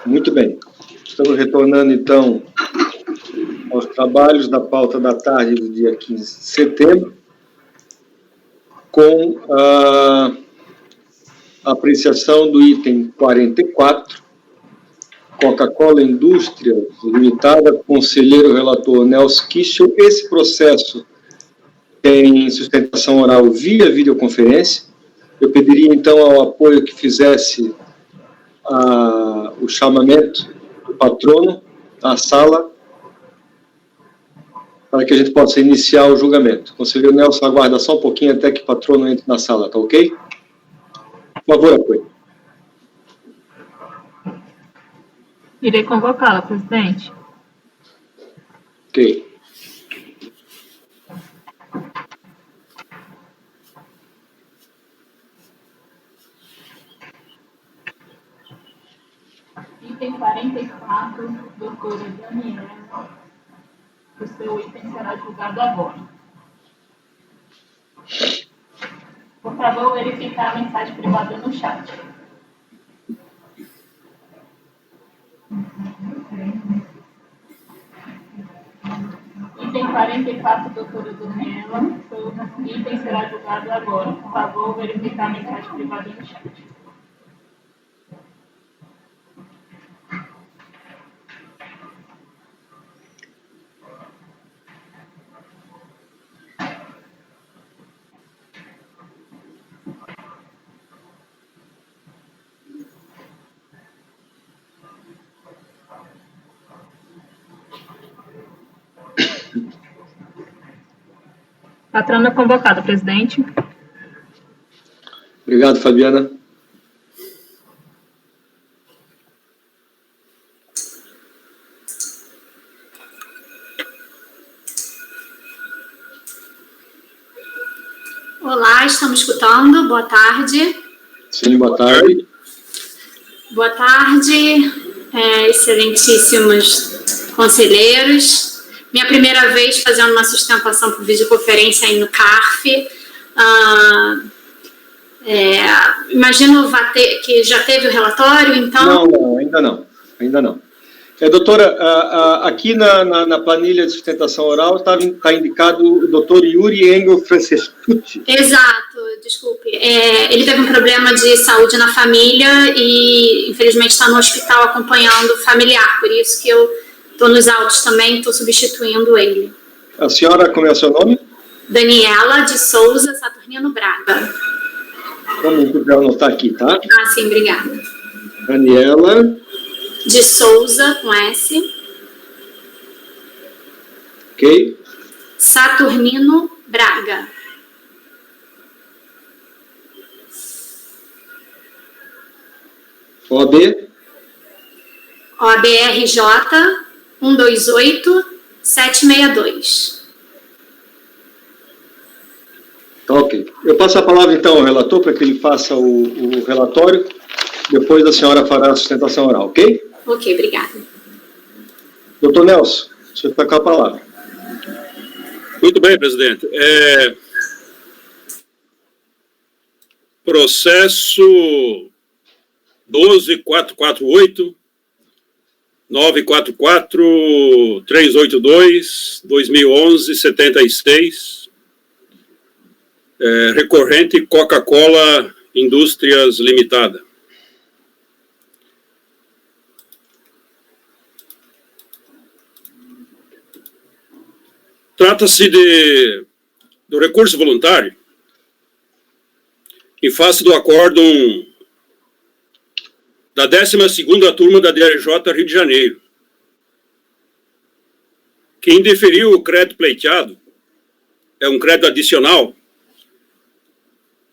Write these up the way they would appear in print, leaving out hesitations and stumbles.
Muito bem. Estamos retornando, então, aos trabalhos da pauta da tarde do dia 15 de setembro, com a apreciação do item 44, Coca-Cola Indústria Limitada, conselheiro relator Nelson Kischel. Esse processo tem sustentação oral via videoconferência. Eu pediria, então, ao apoio que fizesse o chamamento do patrono à sala, para que a gente possa iniciar o julgamento. Conselheiro Nelson, aguarda só um pouquinho até que o patrono entre na sala, tá ok? Por favor, apoio. Irei convocá-la, presidente. Ok. Item 44, doutora Daniela. O seu item será julgado agora. Por favor, verificar a mensagem privada no chat. Item 44, doutora Daniela. O seu item será julgado agora. Por favor, verificar a mensagem privada no chat. Patrona convocada, presidente. Obrigado, Fabiana. Olá, estamos escutando. Boa tarde. Sim, boa tarde. Boa tarde, excelentíssimos conselheiros. Minha primeira vez fazendo uma sustentação por videoconferência aí no CARF. Imagino que já teve o relatório, então... Não, ainda não. Doutora, aqui na planilha de sustentação oral está indicado o doutor Yuri Engel Francescucci. Exato, desculpe. Ele teve um problema de saúde na família e, infelizmente, está no hospital acompanhando o familiar, por isso que eu estou nos autos também, estou substituindo ele. A senhora, como é o seu nome? Daniela de Souza Saturnino Braga. Vamos anotar aqui, tá? Ah, sim, obrigada. Daniela de Souza, com S. Ok. Saturnino Braga. OAB? OABRJ 128762. Tá, ok. Eu passo a palavra, então, ao relator, para que ele faça o relatório. Depois a senhora fará a sustentação oral, ok? Ok, obrigada. Doutor Nelson, o senhor está com a palavra. Muito bem, presidente. Processo 12448, 944 382 2011 76, recorrente Coca-Cola Indústrias Limitada. Trata-se do recurso voluntário em face do acórdão da 12ª turma da DRJ Rio de Janeiro, que indeferiu o crédito pleiteado, é um crédito adicional,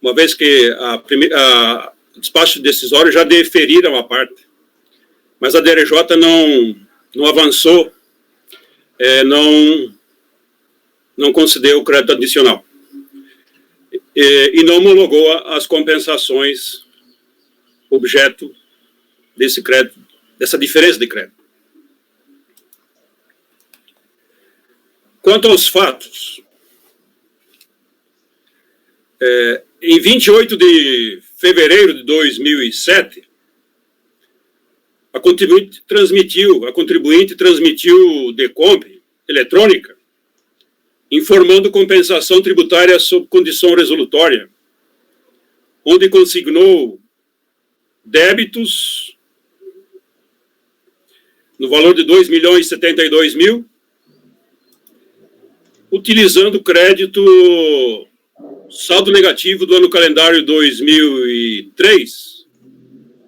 uma vez que a despacho decisório já deferiram a parte, mas a DRJ não avançou, não concedeu o crédito adicional e não homologou as compensações objeto desse crédito, dessa diferença de crédito. Quanto aos fatos, em 28 de fevereiro de 2007, a contribuinte transmitiu DECOMP eletrônica, informando compensação tributária sob condição resolutória, onde consignou débitos no valor de 2.072.000, utilizando crédito saldo negativo do ano calendário 2003,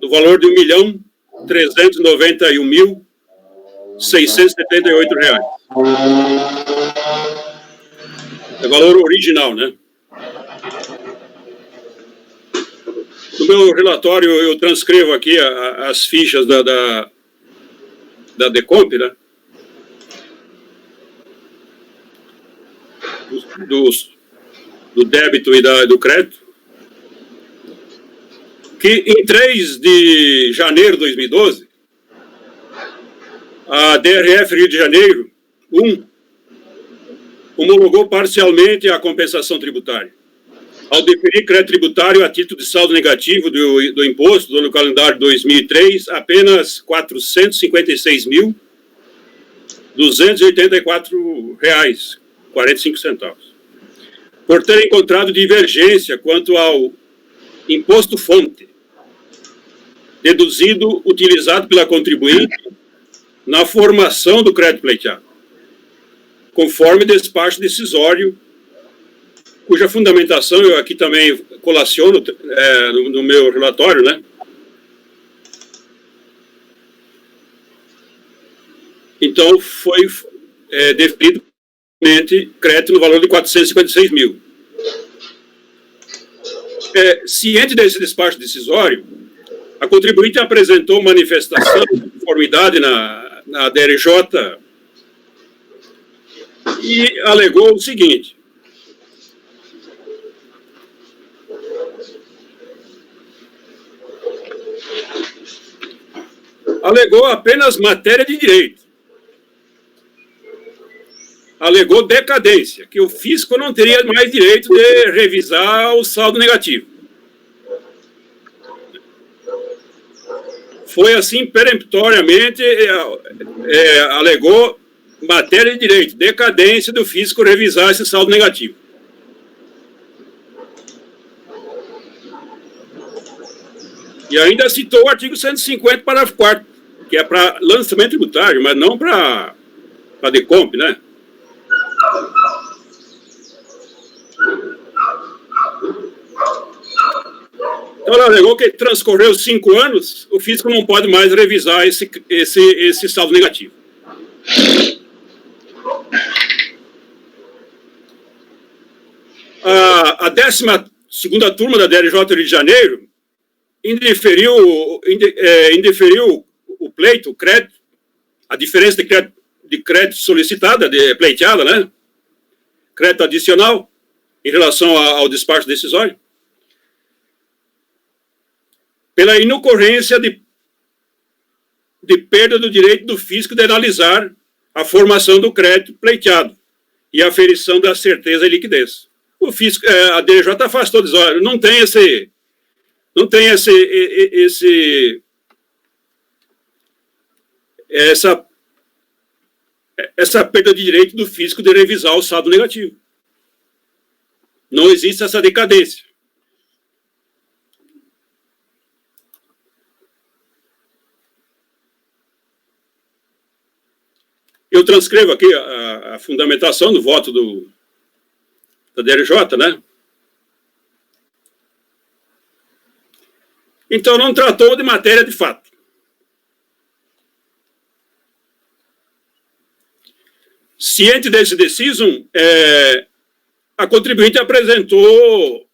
do valor de R$1.391.678. É valor original, né? No meu relatório, eu transcrevo aqui as fichas da DECOMP, né? Do débito e do crédito, que em 3 de janeiro de 2012, a DRF Rio de Janeiro 1 homologou parcialmente a compensação tributária, ao deferir crédito tributário a título de saldo negativo do imposto do ano calendário 2003, apenas R$456.284,45, por ter encontrado divergência quanto ao imposto-fonte, deduzido utilizado pela contribuinte na formação do crédito pleiteado, conforme despacho decisório, cuja fundamentação eu aqui também colaciono no meu relatório, né? Então, foi deferido crédito no valor de 456 mil. Ciente desse despacho decisório, a contribuinte apresentou manifestação de conformidade na DRJ e alegou o seguinte: alegou apenas matéria de direito, alegou decadência, que o fisco não teria mais direito de revisar o saldo negativo. Foi assim, peremptoriamente, alegou matéria de direito, decadência do fisco revisar esse saldo negativo. E ainda citou o artigo 150, parágrafo 4º, que é para lançamento tributário, mas não para DECOMP, né? Então, ela alegou que transcorreu 5 anos, o fisco não pode mais revisar esse saldo negativo. A 12ª turma da DRJ Rio de Janeiro indeferiu o pleito, o crédito, a diferença de crédito solicitada, pleiteada, né? Crédito adicional, em relação ao despacho decisório, pela inocorrência de perda do direito do fisco de analisar a formação do crédito pleiteado e a aferição da certeza e liquidez. O fisco, a DRJ afastou, diz, olha, não tem essa perda de direito do fisco de revisar o saldo negativo. Não existe essa decadência. Eu transcrevo aqui a fundamentação do voto da DRJ, né? Então, não tratou de matéria de fato. Ciente desse decisum, a contribuinte apresentou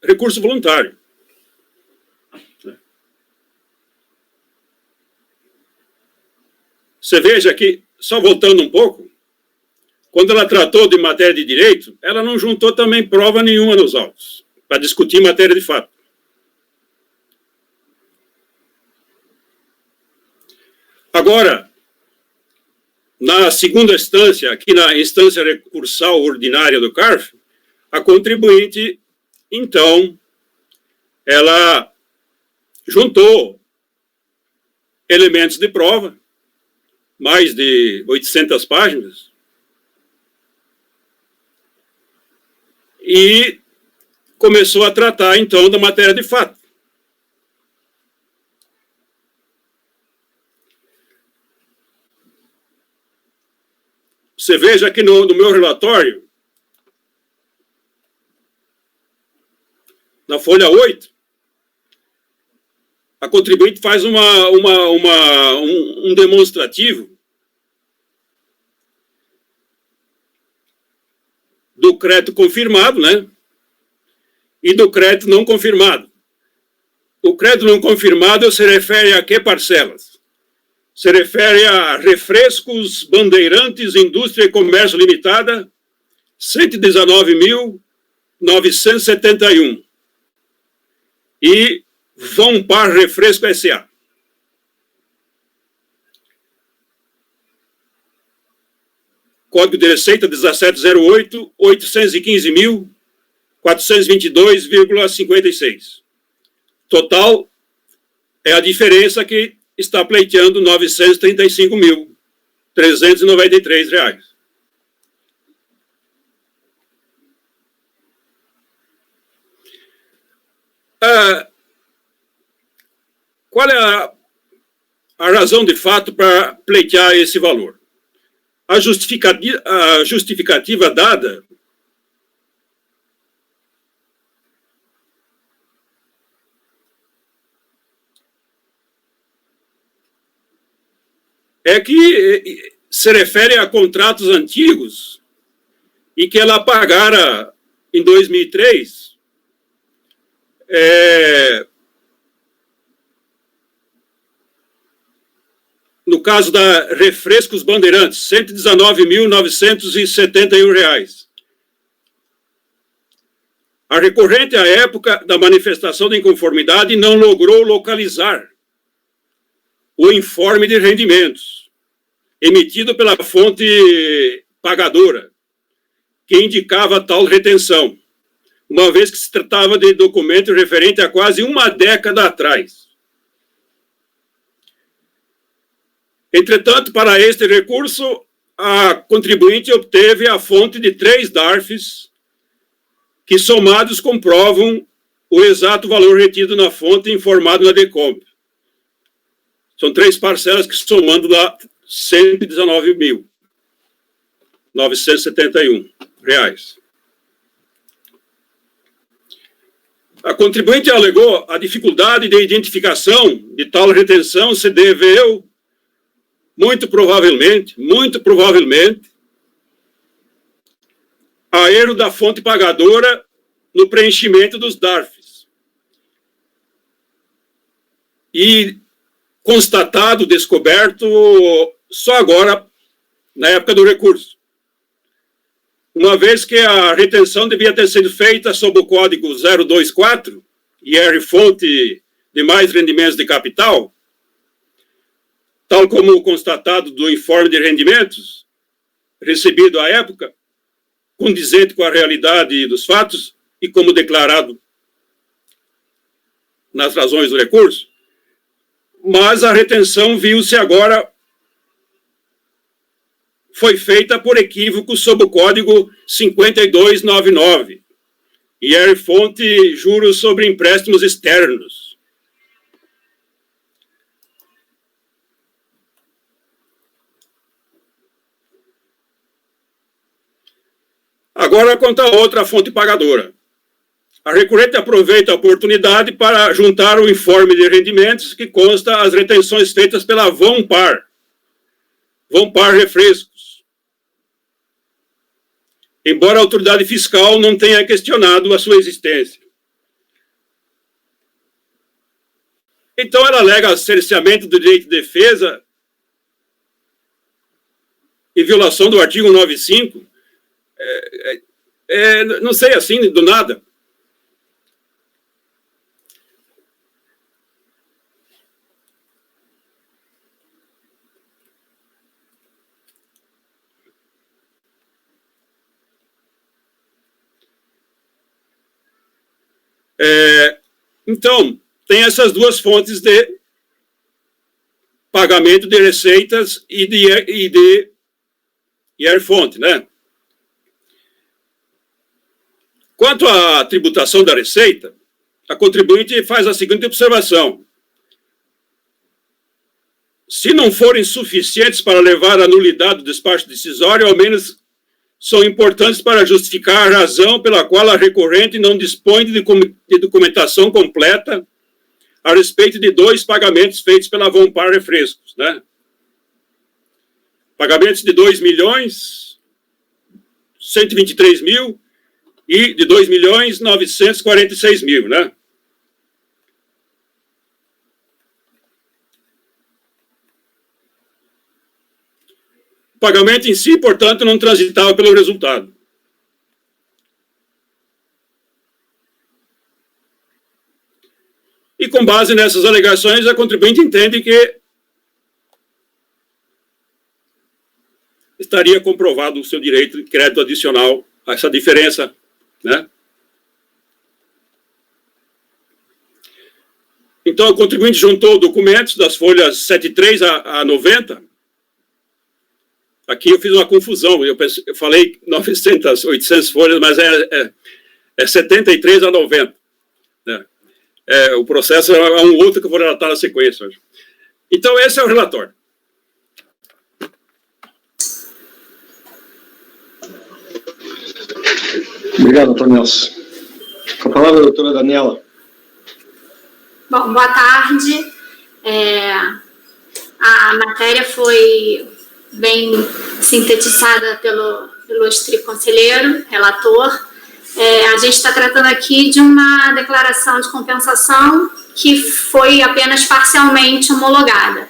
recurso voluntário. Você veja que, só voltando um pouco, quando ela tratou de matéria de direito, ela não juntou também prova nenhuma nos autos, para discutir matéria de fato. Agora, na segunda instância, aqui na instância recursal ordinária do CARF, a contribuinte, então, ela juntou elementos de prova, mais de 800 páginas, e começou a tratar, então, da matéria de fato. Você veja aqui no meu relatório, na folha 8, a contribuinte faz um demonstrativo do crédito confirmado, né? E do crédito não confirmado. O crédito não confirmado se refere a que parcelas? Se refere a Refrescos Bandeirantes Indústria e Comércio Limitada, 119.971. E Vão Par Refresco S.A. Código de Receita 1708, 815.422,56. Total é a diferença que está pleiteando R$ 935.393. Qual é a razão de fato para pleitear esse valor? A justificativa dada é que se refere a contratos antigos e que ela pagara em 2003 no caso da Refrescos Bandeirantes, R$ 119.971. A recorrente, à época da manifestação de inconformidade, não logrou localizar o informe de rendimentos emitido pela fonte pagadora, que indicava tal retenção, uma vez que se tratava de documento referente a quase uma década atrás. Entretanto, para este recurso, a contribuinte obteve a fonte de 3 DARFs, que somados comprovam o exato valor retido na fonte informado na DECOMP. São 3 parcelas que, somando, dá R$ 119.971. A contribuinte alegou a dificuldade de identificação de tal retenção se deveu, muito provavelmente, a erro da fonte pagadora no preenchimento dos DARFs. E constatado, descoberto, só agora, na época do recurso. Uma vez que a retenção devia ter sido feita sob o código 024, IR fonte de mais rendimentos de capital, tal como constatado do informe de rendimentos, recebido à época, condizente com a realidade dos fatos e como declarado nas razões do recurso, mas a retenção viu-se agora foi feita por equívoco sob o código 5299, IR fonte juros sobre empréstimos externos. Agora, quanto a outra fonte pagadora. A recorrente aproveita a oportunidade para juntar o informe de rendimentos que consta as retenções feitas pela Vão Par Refrescos. Embora a autoridade fiscal não tenha questionado a sua existência. Então, ela alega cerceamento do direito de defesa e violação do artigo 95. Não sei, assim, do nada. Então, tem essas duas fontes de pagamento de receitas e de IR-fonte, né? Quanto à tributação da receita, a contribuinte faz a seguinte observação: se não forem suficientes para levar à nulidade do despacho decisório, ao menos são importantes para justificar a razão pela qual a recorrente não dispõe de documentação completa a respeito de 2 pagamentos feitos pela Vompar Refrescos, né? Pagamentos de 2.123.000 e de 2.946.000, né? O pagamento em si, portanto, não transitava pelo resultado. E com base nessas alegações, a contribuinte entende que estaria comprovado o seu direito de crédito adicional a essa diferença, né? Então, a contribuinte juntou documentos das folhas 73 a 90. Aqui eu fiz uma confusão, eu falei 900, 800 folhas, mas é 73 a 90. Né? O processo é um outro que eu vou relatar na sequência hoje. Então, esse é o relatório. Obrigado, doutor Nelson. Com a palavra, a doutora Daniela. Bom, boa tarde. A matéria foi bem sintetizada pelo ilustre conselheiro, relator. A gente está tratando aqui de uma declaração de compensação que foi apenas parcialmente homologada.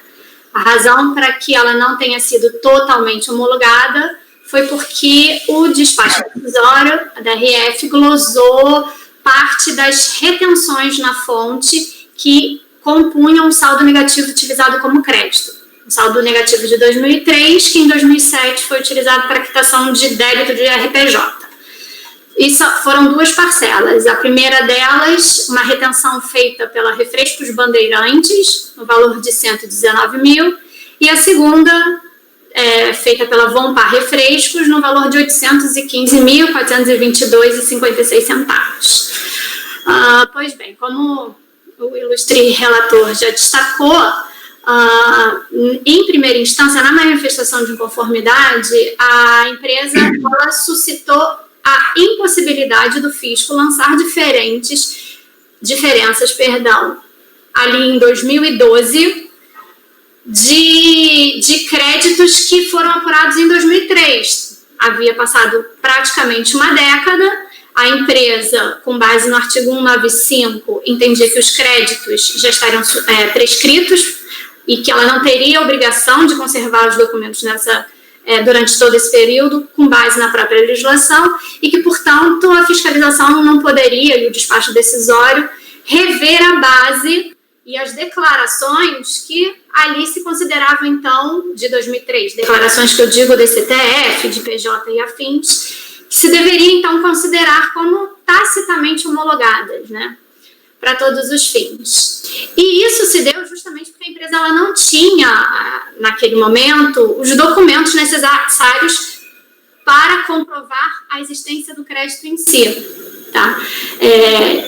A razão para que ela não tenha sido totalmente homologada foi porque o despacho decisório da RF glosou parte das retenções na fonte que compunham o saldo negativo utilizado como crédito. O saldo negativo de 2003, que em 2007 foi utilizado para quitação de débito de RPJ. Isso foram 2 parcelas. A primeira delas, uma retenção feita pela Refrescos Bandeirantes, no valor de 119.000, e a segunda, feita pela Vompar Refrescos, no valor de 815.422,56. Pois bem, como o ilustre relator já destacou, em primeira instância, na manifestação de inconformidade, a empresa ela suscitou a impossibilidade do fisco lançar diferenças, ali em 2012, de créditos que foram apurados em 2003. Havia passado praticamente uma década, a empresa, com base no artigo 195, entendia que os créditos já estariam prescritos e que ela não teria obrigação de conservar os documentos durante todo esse período, com base na própria legislação, e que, portanto, a fiscalização não poderia, e o despacho decisório, rever a base e as declarações que ali se consideravam, então, de 2003, declarações que eu digo do CTF, de PJ e afins, que se deveria, então, considerar como tacitamente homologadas, né, para todos os fins. E isso se deu justamente porque a empresa ela não tinha, naquele momento, os documentos necessários para comprovar a existência do crédito em si. Tá?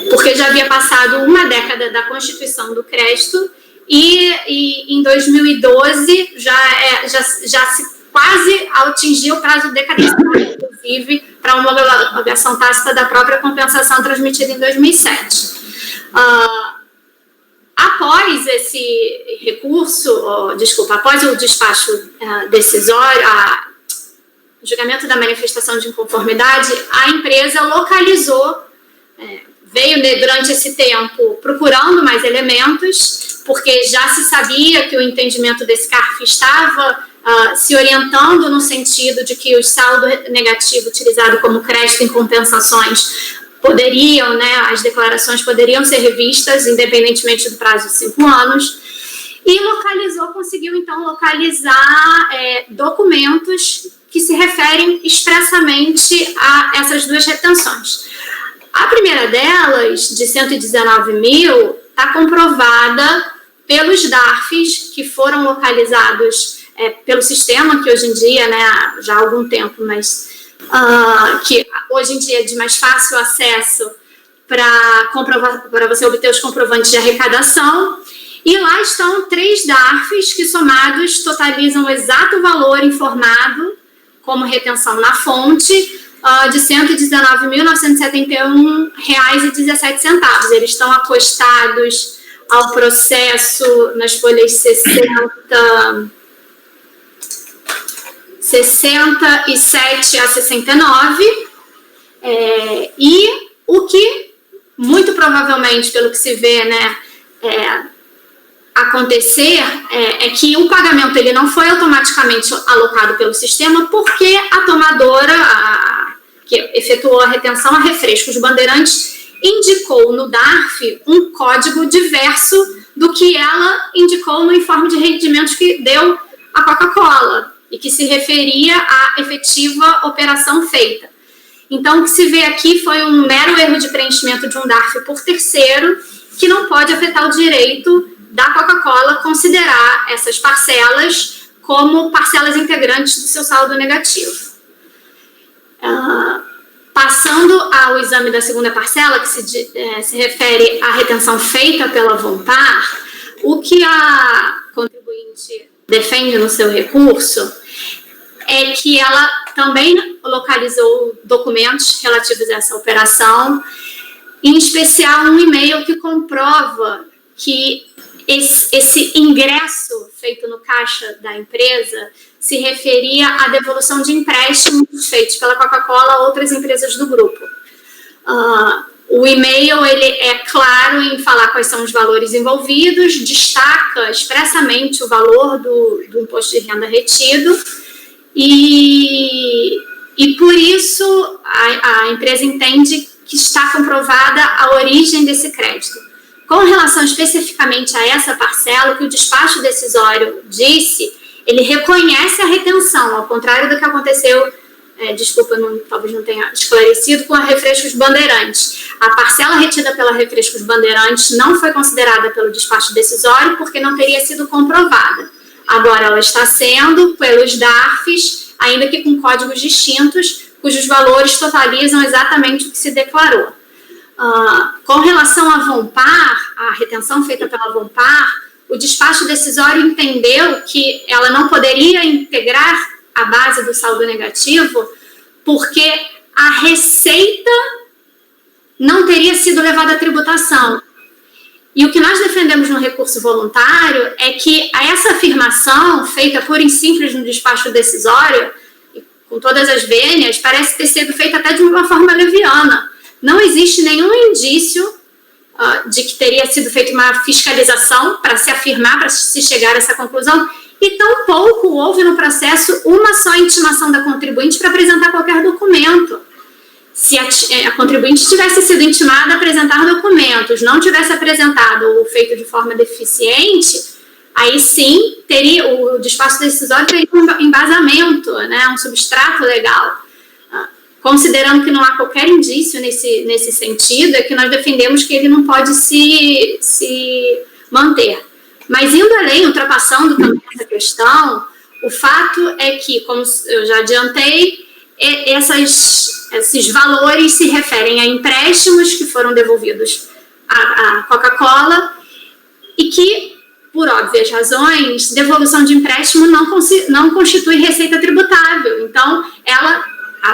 Porque já havia passado uma década da constituição do crédito e em 2012 já se quase atingiu o prazo decadencial, inclusive, para uma homologação tácita da própria compensação transmitida em 2007. Após esse recurso, após o despacho decisório, o julgamento da manifestação de inconformidade, a empresa localizou, veio durante esse tempo procurando mais elementos, porque já se sabia que o entendimento desse CARF estava se orientando no sentido de que o saldo negativo utilizado como crédito em compensações poderiam, as declarações poderiam ser revistas, independentemente do prazo de 5 anos, e conseguiu então localizar documentos que se referem expressamente a essas 2 retenções. A primeira delas, de 119.000, está comprovada pelos DARFs que foram localizados pelo sistema, que hoje em dia, né, já há algum tempo, mas que hoje em dia é de mais fácil acesso para você obter os comprovantes de arrecadação. E lá estão 3 DARFs que, somados, totalizam o exato valor informado como retenção na fonte de R$ 119.971,17. Eles estão acostados ao processo nas folhas 67 a 69, e o que, muito provavelmente, pelo que se vê, né, acontecer é que o pagamento ele não foi automaticamente alocado pelo sistema, porque a tomadora que efetuou a retenção a Refrescos Bandeirantes indicou no DARF um código diverso do que ela indicou no informe de rendimentos que deu a Coca-Cola e que se referia à efetiva operação feita. Então, o que se vê aqui foi um mero erro de preenchimento de um DARF por terceiro, que não pode afetar o direito da Coca-Cola considerar essas parcelas como parcelas integrantes do seu saldo negativo. Passando ao exame da segunda parcela, que se refere à retenção feita pela Vonpar, o que a contribuinte defende no seu recurso é que ela também localizou documentos relativos a essa operação, em especial um e-mail que comprova que esse ingresso feito no caixa da empresa se referia à devolução de empréstimos feitos pela Coca-Cola a outras empresas do grupo. O e-mail ele é claro em falar quais são os valores envolvidos, destaca expressamente o valor do imposto de renda retido e por isso a empresa entende que está comprovada a origem desse crédito. Com relação especificamente a essa parcela, que o despacho decisório disse, ele reconhece a retenção, ao contrário do que aconteceu, talvez não tenha esclarecido, com a Refrescos Bandeirantes. A parcela retida pela Refrescos Bandeirantes não foi considerada pelo despacho decisório porque não teria sido comprovada. Agora ela está sendo pelos DARFs, ainda que com códigos distintos, cujos valores totalizam exatamente o que se declarou. Com relação à Vonpar, a retenção feita pela Vonpar, o despacho decisório entendeu que ela não poderia integrar a base do saldo negativo porque a receita não teria sido levada à tributação. E o que nós defendemos no recurso voluntário é que essa afirmação, feita pura e simples no despacho decisório, com todas as vênias, parece ter sido feita até de uma forma leviana. Não existe nenhum indício de que teria sido feita uma fiscalização para se afirmar, para se chegar a essa conclusão, e tampouco houve no processo uma só intimação da contribuinte para apresentar qualquer documento. Se a contribuinte tivesse sido intimada a apresentar documentos, não tivesse apresentado ou feito de forma deficiente, aí sim o despacho decisório teria um embasamento, né, um substrato legal. Considerando que não há qualquer indício nesse sentido, é que nós defendemos que ele não pode se manter. Mas indo além, ultrapassando também essa questão, o fato é que, como eu já adiantei, esses valores se referem a empréstimos que foram devolvidos à Coca-Cola e que, por óbvias razões, devolução de empréstimo não constitui receita tributável. Então,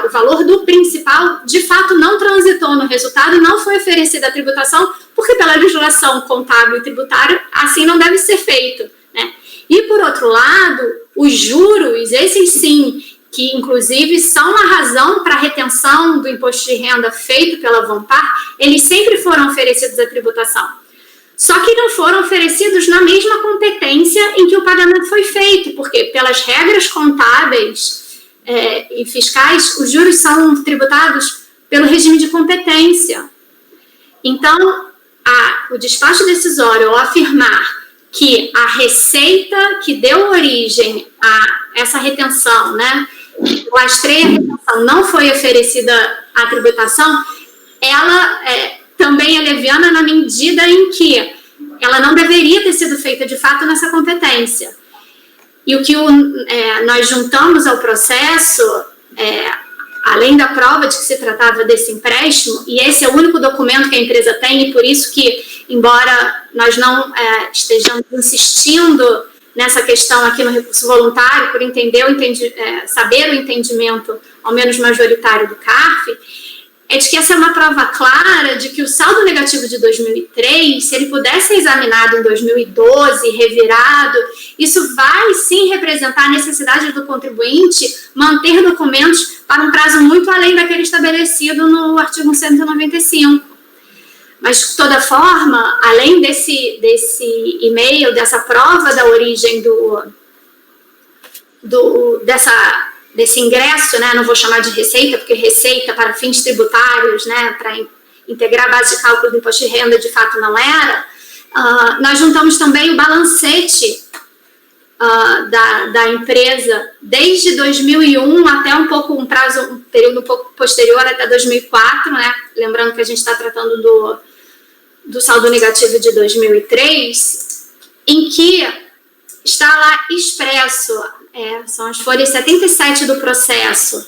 o valor do principal, de fato, não transitou no resultado e não foi oferecida à tributação, porque pela legislação contábil e tributária, assim não deve ser feito, né? E, por outro lado, os juros, esses sim, que inclusive são a razão para a retenção do imposto de renda feito pela Vonpar, eles sempre foram oferecidos à tributação. Só que não foram oferecidos na mesma competência em que o pagamento foi feito, porque pelas regras contábeis e fiscais, os juros são tributados pelo regime de competência. Então, o despacho decisório, ao afirmar que a receita que deu origem a essa retenção, né, o lastreio a retenção não foi oferecida à tributação, ela também é leviana na medida em que ela não deveria ter sido feita de fato nessa competência. E o que nós juntamos ao processo, além da prova de que se tratava desse empréstimo, e esse é o único documento que a empresa tem, e por isso que, embora nós não estejamos insistindo nessa questão aqui no recurso voluntário, por saber o entendimento, ao menos majoritário, do CARF, é de que essa é uma prova clara de que o saldo negativo de 2003, se ele pudesse ser examinado em 2012, revirado, isso vai sim representar a necessidade do contribuinte manter documentos para um prazo muito além daquele estabelecido no artigo 195. Mas, de toda forma, além desse e-mail, dessa prova da origem desse ingresso, né, não vou chamar de receita, porque receita para fins tributários, né, para integrar a base de cálculo do imposto de renda, de fato não era, nós juntamos também o balancete da empresa desde 2001 até um período um pouco posterior, até 2004, né, lembrando que a gente está tratando do saldo negativo de 2003, em que está lá expresso, são as folhas 77 do processo.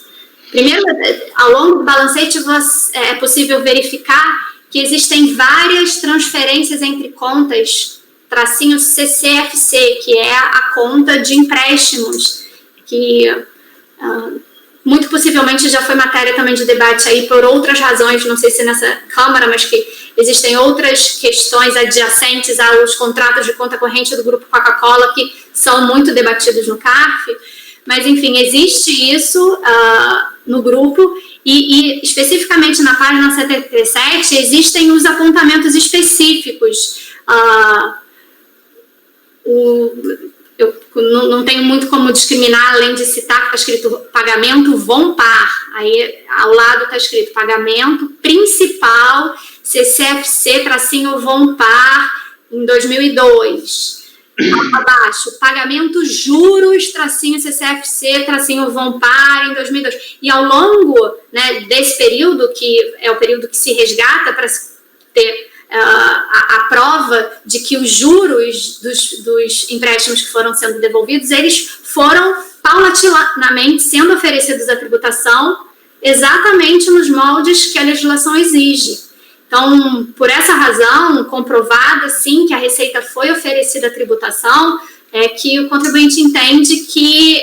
Primeiro, ao longo do balancete, é possível verificar que existem várias transferências entre contas, tracinho CCFC, que é a conta de empréstimos, que muito possivelmente já foi matéria também de debate aí por outras razões, não sei se nessa Câmara, mas que existem outras questões adjacentes aos contratos de conta corrente do Grupo Coca-Cola que são muito debatidos no CARF, mas enfim, existe isso no grupo e especificamente na página 77 existem os apontamentos específicos. Eu não tenho muito como discriminar, além de citar que está escrito pagamento VOMPAR, aí ao lado está escrito pagamento principal CCFC-VOMPAR em 2002. Abaixo, pagamento juros-CCFC-VOMPAR em 2002. E ao longo, né, desse período, que é o período que se resgata para ter a prova de que os juros dos empréstimos que foram sendo devolvidos, eles foram paulatinamente sendo oferecidos à tributação exatamente nos moldes que a legislação exige. Então, por essa razão, comprovada sim que a receita foi oferecida à tributação, é que o contribuinte entende que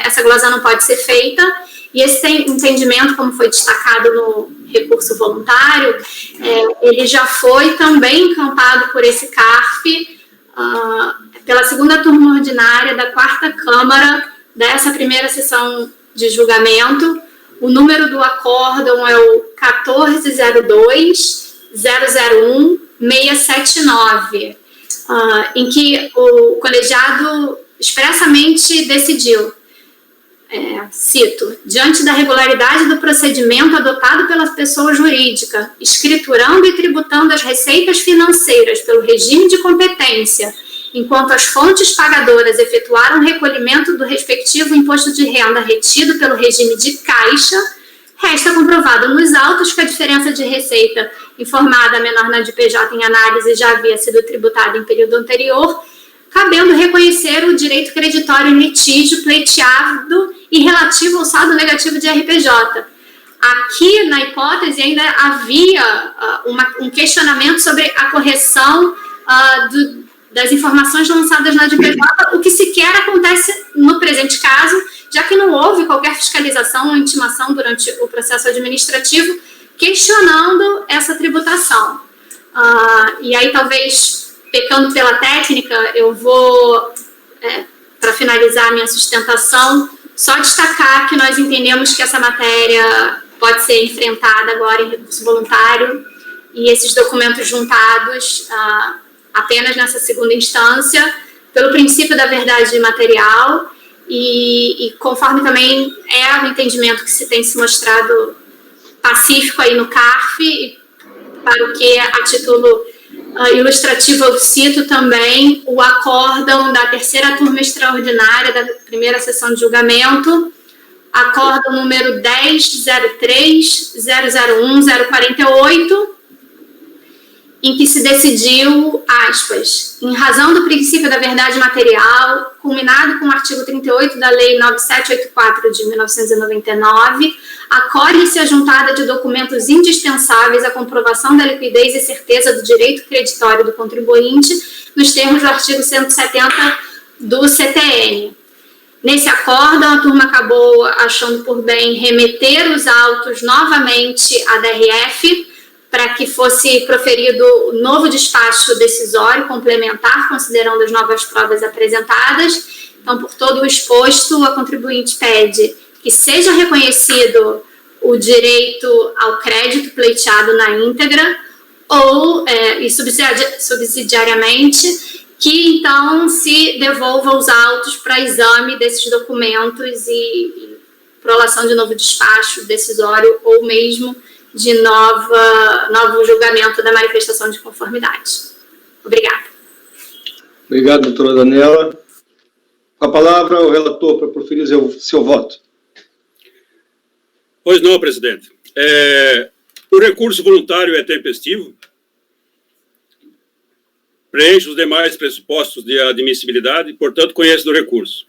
essa glosar não pode ser feita, e esse entendimento, como foi destacado no recurso voluntário, ele já foi também encampado por esse CARF pela segunda turma ordinária da 4ª Câmara dessa primeira sessão de julgamento. O número do acórdão é o 1402-001-679, em que o colegiado expressamente decidiu, cito, diante da regularidade do procedimento adotado pela pessoa jurídica, escriturando e tributando as receitas financeiras pelo regime de competência, enquanto as fontes pagadoras efetuaram o recolhimento do respectivo imposto de renda retido pelo regime de caixa, resta comprovado nos autos que a diferença de receita informada menor na DPJ em análise já havia sido tributada em período anterior, cabendo reconhecer o direito creditório em litígio pleiteado e relativo ao saldo negativo de RPJ. Aqui, na hipótese, ainda havia um questionamento sobre a correção das informações lançadas na DPJ, o que sequer acontece no presente caso, já que não houve qualquer fiscalização ou intimação durante o processo administrativo questionando essa tributação. E aí, talvez, pecando pela técnica, eu vou, para finalizar a minha sustentação, só destacar que nós entendemos que essa matéria pode ser enfrentada agora em recurso voluntário e esses documentos juntados apenas nessa segunda instância, pelo princípio da verdade material e conforme também o entendimento que se tem se mostrado pacífico aí no CARF, e para o que a título ilustrativo eu cito também o acórdão da 3ª turma extraordinária da primeira sessão de julgamento, acórdão número 10.03.001.048, em que se decidiu, aspas, em razão do princípio da verdade material, culminado com o artigo 38 da Lei 9784 de 1999, acolhe-se a juntada de documentos indispensáveis à comprovação da liquidez e certeza do direito creditório do contribuinte, nos termos do artigo 170 do CTN. Nesse acórdão, a turma acabou achando por bem remeter os autos novamente à DRF, para que fosse proferido novo despacho decisório complementar, considerando as novas provas apresentadas. Então, por todo o exposto, a contribuinte pede que seja reconhecido o direito ao crédito pleiteado na íntegra, ou, e subsidiariamente, que então se devolva os autos para exame desses documentos e prolação de novo despacho decisório, ou mesmo de novo julgamento da manifestação de conformidade. Obrigada. Obrigado, doutora Daniela. Com a palavra, o relator, para proferir seu voto. Pois não, presidente. O recurso voluntário é tempestivo, preenche os demais pressupostos de admissibilidade, portanto, conhece do recurso.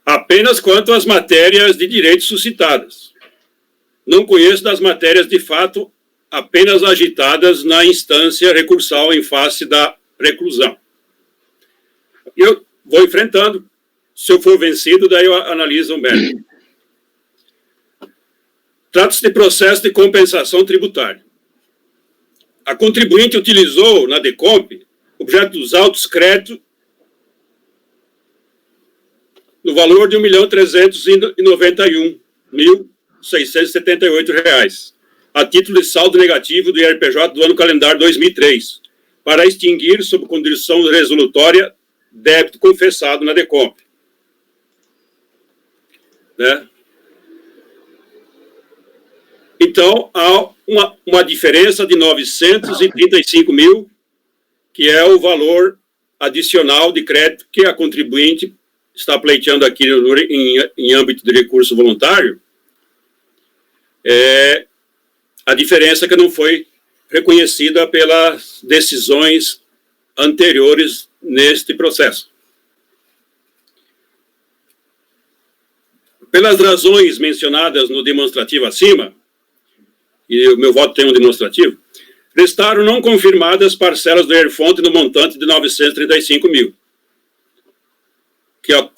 Apenas quanto às matérias de direito suscitadas. Não conheço das matérias, de fato, apenas agitadas na instância recursal em face da reclusão. Eu vou enfrentando. Se eu for vencido, daí eu analiso o mérito. Trata-se de processo de compensação tributária. A contribuinte utilizou na DECOMP objeto dos autos crédito no valor de R$ 1.391.678, a título de saldo negativo do IRPJ do ano calendário 2003, para extinguir, sob condição resolutória, débito confessado na DECOMP. Né? Então, há uma diferença de 935 mil, que é o valor adicional de crédito que a contribuinte está pleiteando aqui em âmbito de recurso voluntário, a diferença que não foi reconhecida pelas decisões anteriores neste processo. Pelas razões mencionadas no demonstrativo acima, e o meu voto tem um demonstrativo, restaram não confirmadas parcelas do ERFonte no montante de 935 mil, que a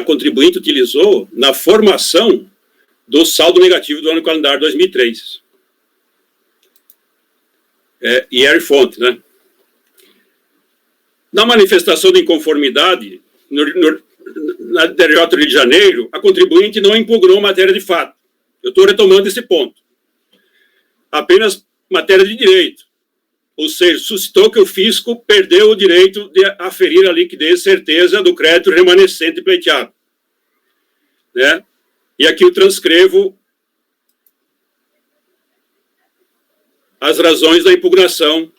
contribuinte utilizou na formação do saldo negativo do ano calendário 2003. ERFonte, né? Na manifestação de inconformidade, na DRJ do Rio de Janeiro, a contribuinte não impugnou matéria de fato. Eu estou retomando esse ponto. Apenas matéria de direito. Ou seja, suscitou que o fisco perdeu o direito de aferir a liquidez e certeza do crédito remanescente pleiteado. Né? E aqui eu transcrevo as razões da impugnação,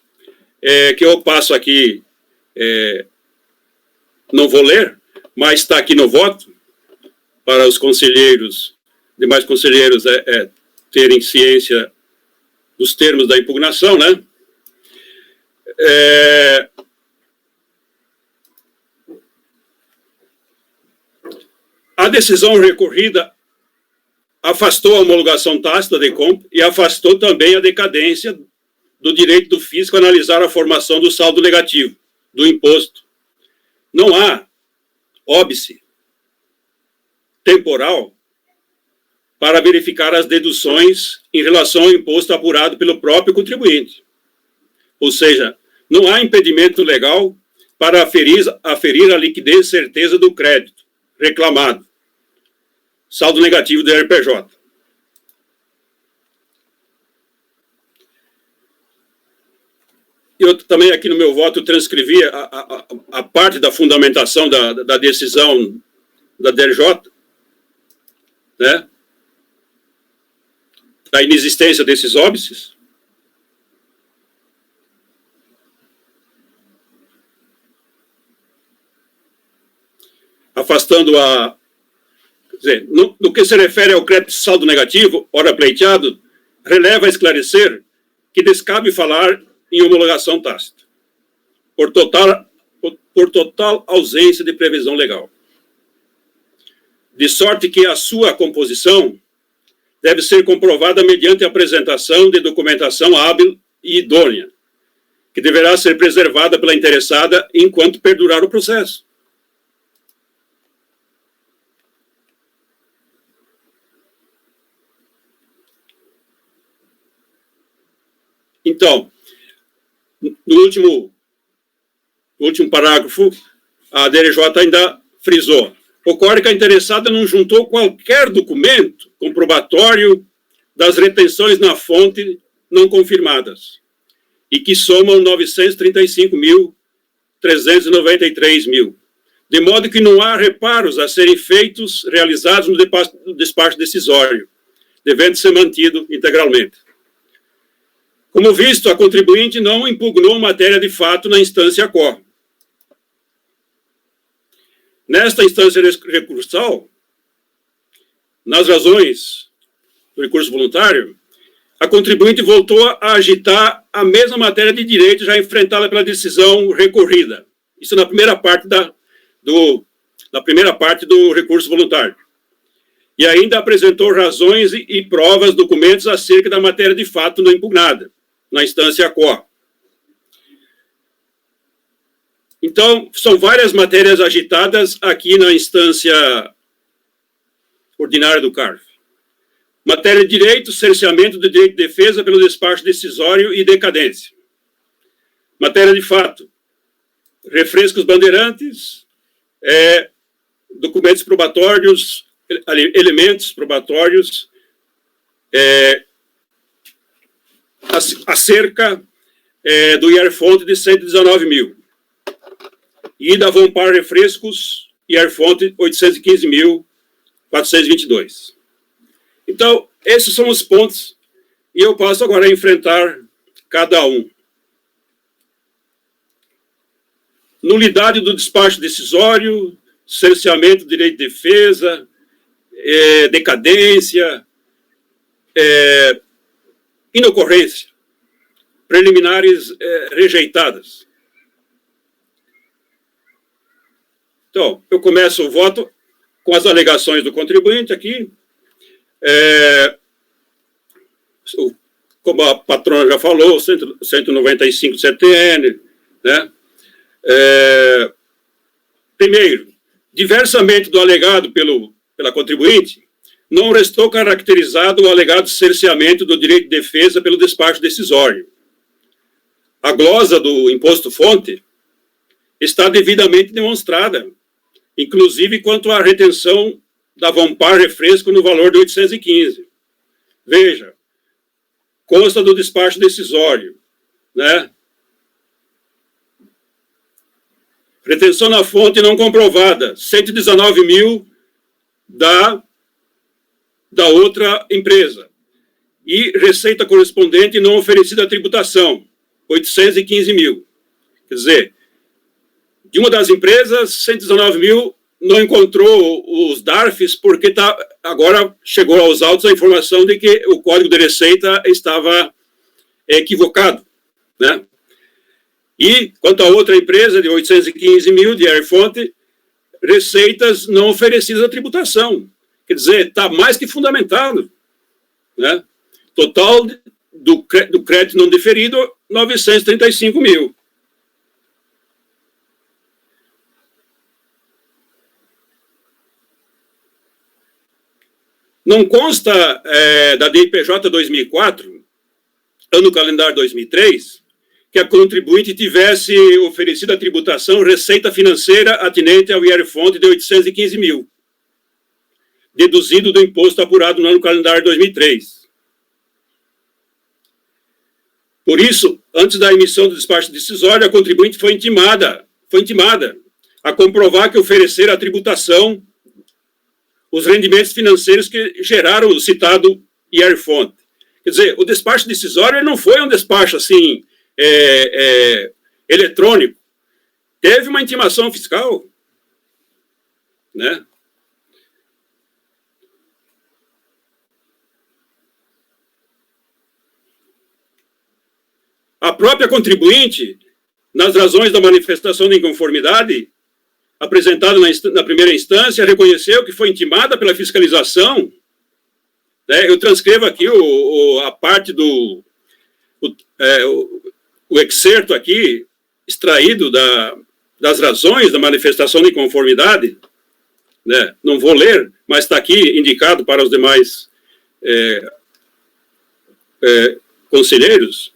que eu passo aqui, não vou ler, mas está aqui no voto, para os conselheiros, demais conselheiros terem ciência dos termos da impugnação, né? A decisão recorrida afastou a homologação tácita da DECOMP e afastou também a decadência do direito do fisco a analisar a formação do saldo negativo do imposto. Não há óbice temporal para verificar as deduções em relação ao imposto apurado pelo próprio contribuinte. Ou seja, não há impedimento legal para aferir a liquidez e certeza do crédito reclamado, saldo negativo do RPJ. Eu também aqui no meu voto transcrevi a parte da fundamentação da decisão da DRJ, né? Da inexistência desses óbices. Afastando quer dizer, no que se refere ao crédito saldo negativo, ora pleiteado, releva esclarecer que descabe falar em homologação tácita, por total ausência de previsão legal. De sorte que a sua composição deve ser comprovada mediante a apresentação de documentação hábil e idônea, que deverá ser preservada pela interessada enquanto perdurar o processo. Então, no último parágrafo, a DRJ ainda frisou: ocorre que a interessada não juntou qualquer documento comprobatório das retenções na fonte não confirmadas, e que somam 935.393 mil, de modo que não há reparos a serem realizados no despacho decisório, devendo ser mantido integralmente. Como visto, a contribuinte não impugnou matéria de fato na instância COR. Nesta instância recursal, nas razões do recurso voluntário, a contribuinte voltou a agitar a mesma matéria de direito já enfrentada pela decisão recorrida. Isso na primeira parte do recurso voluntário. E ainda apresentou razões e provas, documentos acerca da matéria de fato não impugnada, na instância COR. Então, são várias matérias agitadas aqui na instância ordinária do CARF. Matéria de direito, cerceamento do direito de defesa pelo despacho decisório e decadência. Matéria de fato, refrescos bandeirantes, documentos probatórios, elementos probatórios, acerca do IR-fonte de 119 mil. E da Vompar Refrescos, IR-fonte 815.422. Então, esses são os pontos, e eu passo agora a enfrentar cada um. Nulidade do despacho decisório, cerceamento do direito de defesa, decadência, inocorrência, preliminares rejeitadas. Então, eu começo o voto com as alegações do contribuinte aqui. Como a patrona já falou, 195 CTN, né? Primeiro, diversamente do alegado pela contribuinte, não restou caracterizado o alegado cerceamento do direito de defesa pelo despacho decisório. A glosa do imposto-fonte está devidamente demonstrada, inclusive quanto à retenção da Vompar Refresco no valor de 815. Veja, consta do despacho decisório, né? Retenção na fonte não comprovada, 119 mil da outra empresa. E receita correspondente não oferecida à tributação, 815 mil. Quer dizer, de uma das empresas, 119 mil não encontrou os DARFs, porque agora chegou aos autos a informação de que o código de receita estava equivocado, né? E, quanto à outra empresa, de 815 mil, de IR-fonte, receitas não oferecidas à tributação. Quer dizer, está mais que fundamentado, né? Total do crédito não deferido, 935 mil. Não consta da DIPJ 2004, ano calendário 2003, que a contribuinte tivesse oferecido à tributação receita financeira atinente ao IR-fonte de 815 mil, deduzido do imposto apurado no ano calendário 2003. Por isso, antes da emissão do despacho decisório, a contribuinte foi intimada a comprovar que oferecer à tributação os rendimentos financeiros que geraram o citado IR-fonte. Quer dizer, o despacho decisório não foi um despacho assim eletrônico. Teve uma intimação fiscal, né? A própria contribuinte, nas razões da manifestação de inconformidade, apresentada na primeira instância, reconheceu que foi intimada pela fiscalização, né? Eu transcrevo aqui a parte do... o excerto aqui, extraído das razões da manifestação de inconformidade, né? Não vou ler, mas está aqui indicado para os demais conselheiros.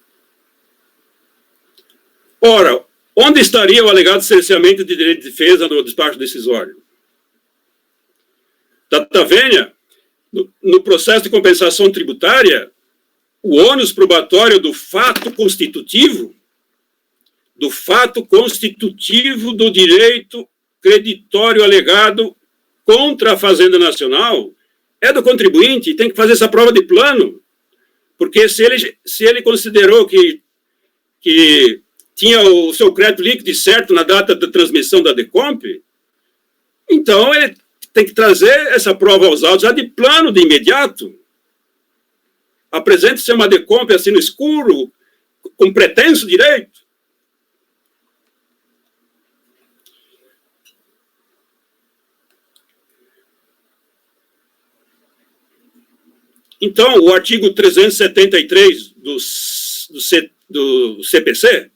Ora, onde estaria o alegado cerceamento de direito de defesa no despacho decisório? Data vênia, no processo de compensação tributária, o ônus probatório do fato constitutivo do direito creditório alegado contra a Fazenda Nacional é do contribuinte, tem que fazer essa prova de plano, porque se ele considerou que tinha o seu crédito líquido certo na data da transmissão da DECOMP, então ele tem que trazer essa prova aos autos já de plano, de imediato. Apresente-se uma DECOMP assim no escuro, com pretenso direito. Então, o artigo 373 do CPC,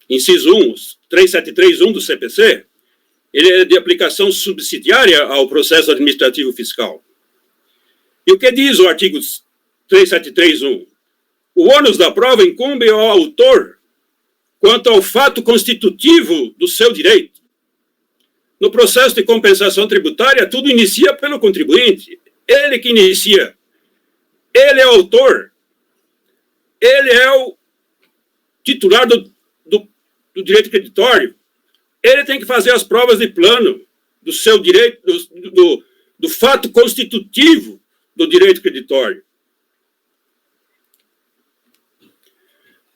inciso 1, 373.1 do CPC, ele é de aplicação subsidiária ao processo administrativo fiscal. E o que diz o artigo 373.1? O ônus da prova incumbe ao autor quanto ao fato constitutivo do seu direito. No processo de compensação tributária, tudo inicia pelo contribuinte. Ele que inicia. Ele é o autor. Ele é o titular do direito creditório. Ele tem que fazer as provas de plano do seu direito, do fato constitutivo do direito creditório.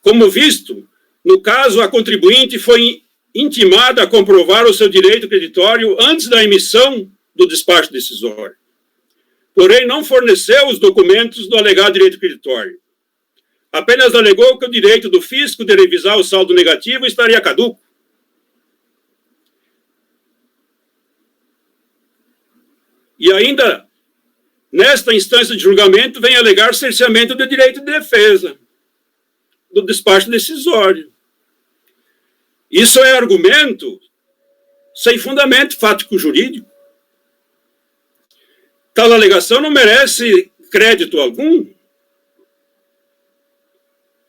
Como visto, no caso, a contribuinte foi intimada a comprovar o seu direito creditório antes da emissão do despacho decisório. Porém, não forneceu os documentos do alegado direito creditório. Apenas alegou que o direito do fisco de revisar o saldo negativo estaria caduco. E ainda, nesta instância de julgamento, vem alegar cerceamento do direito de defesa, do despacho decisório. Isso é argumento sem fundamento fático-jurídico. Tal alegação não merece crédito algum.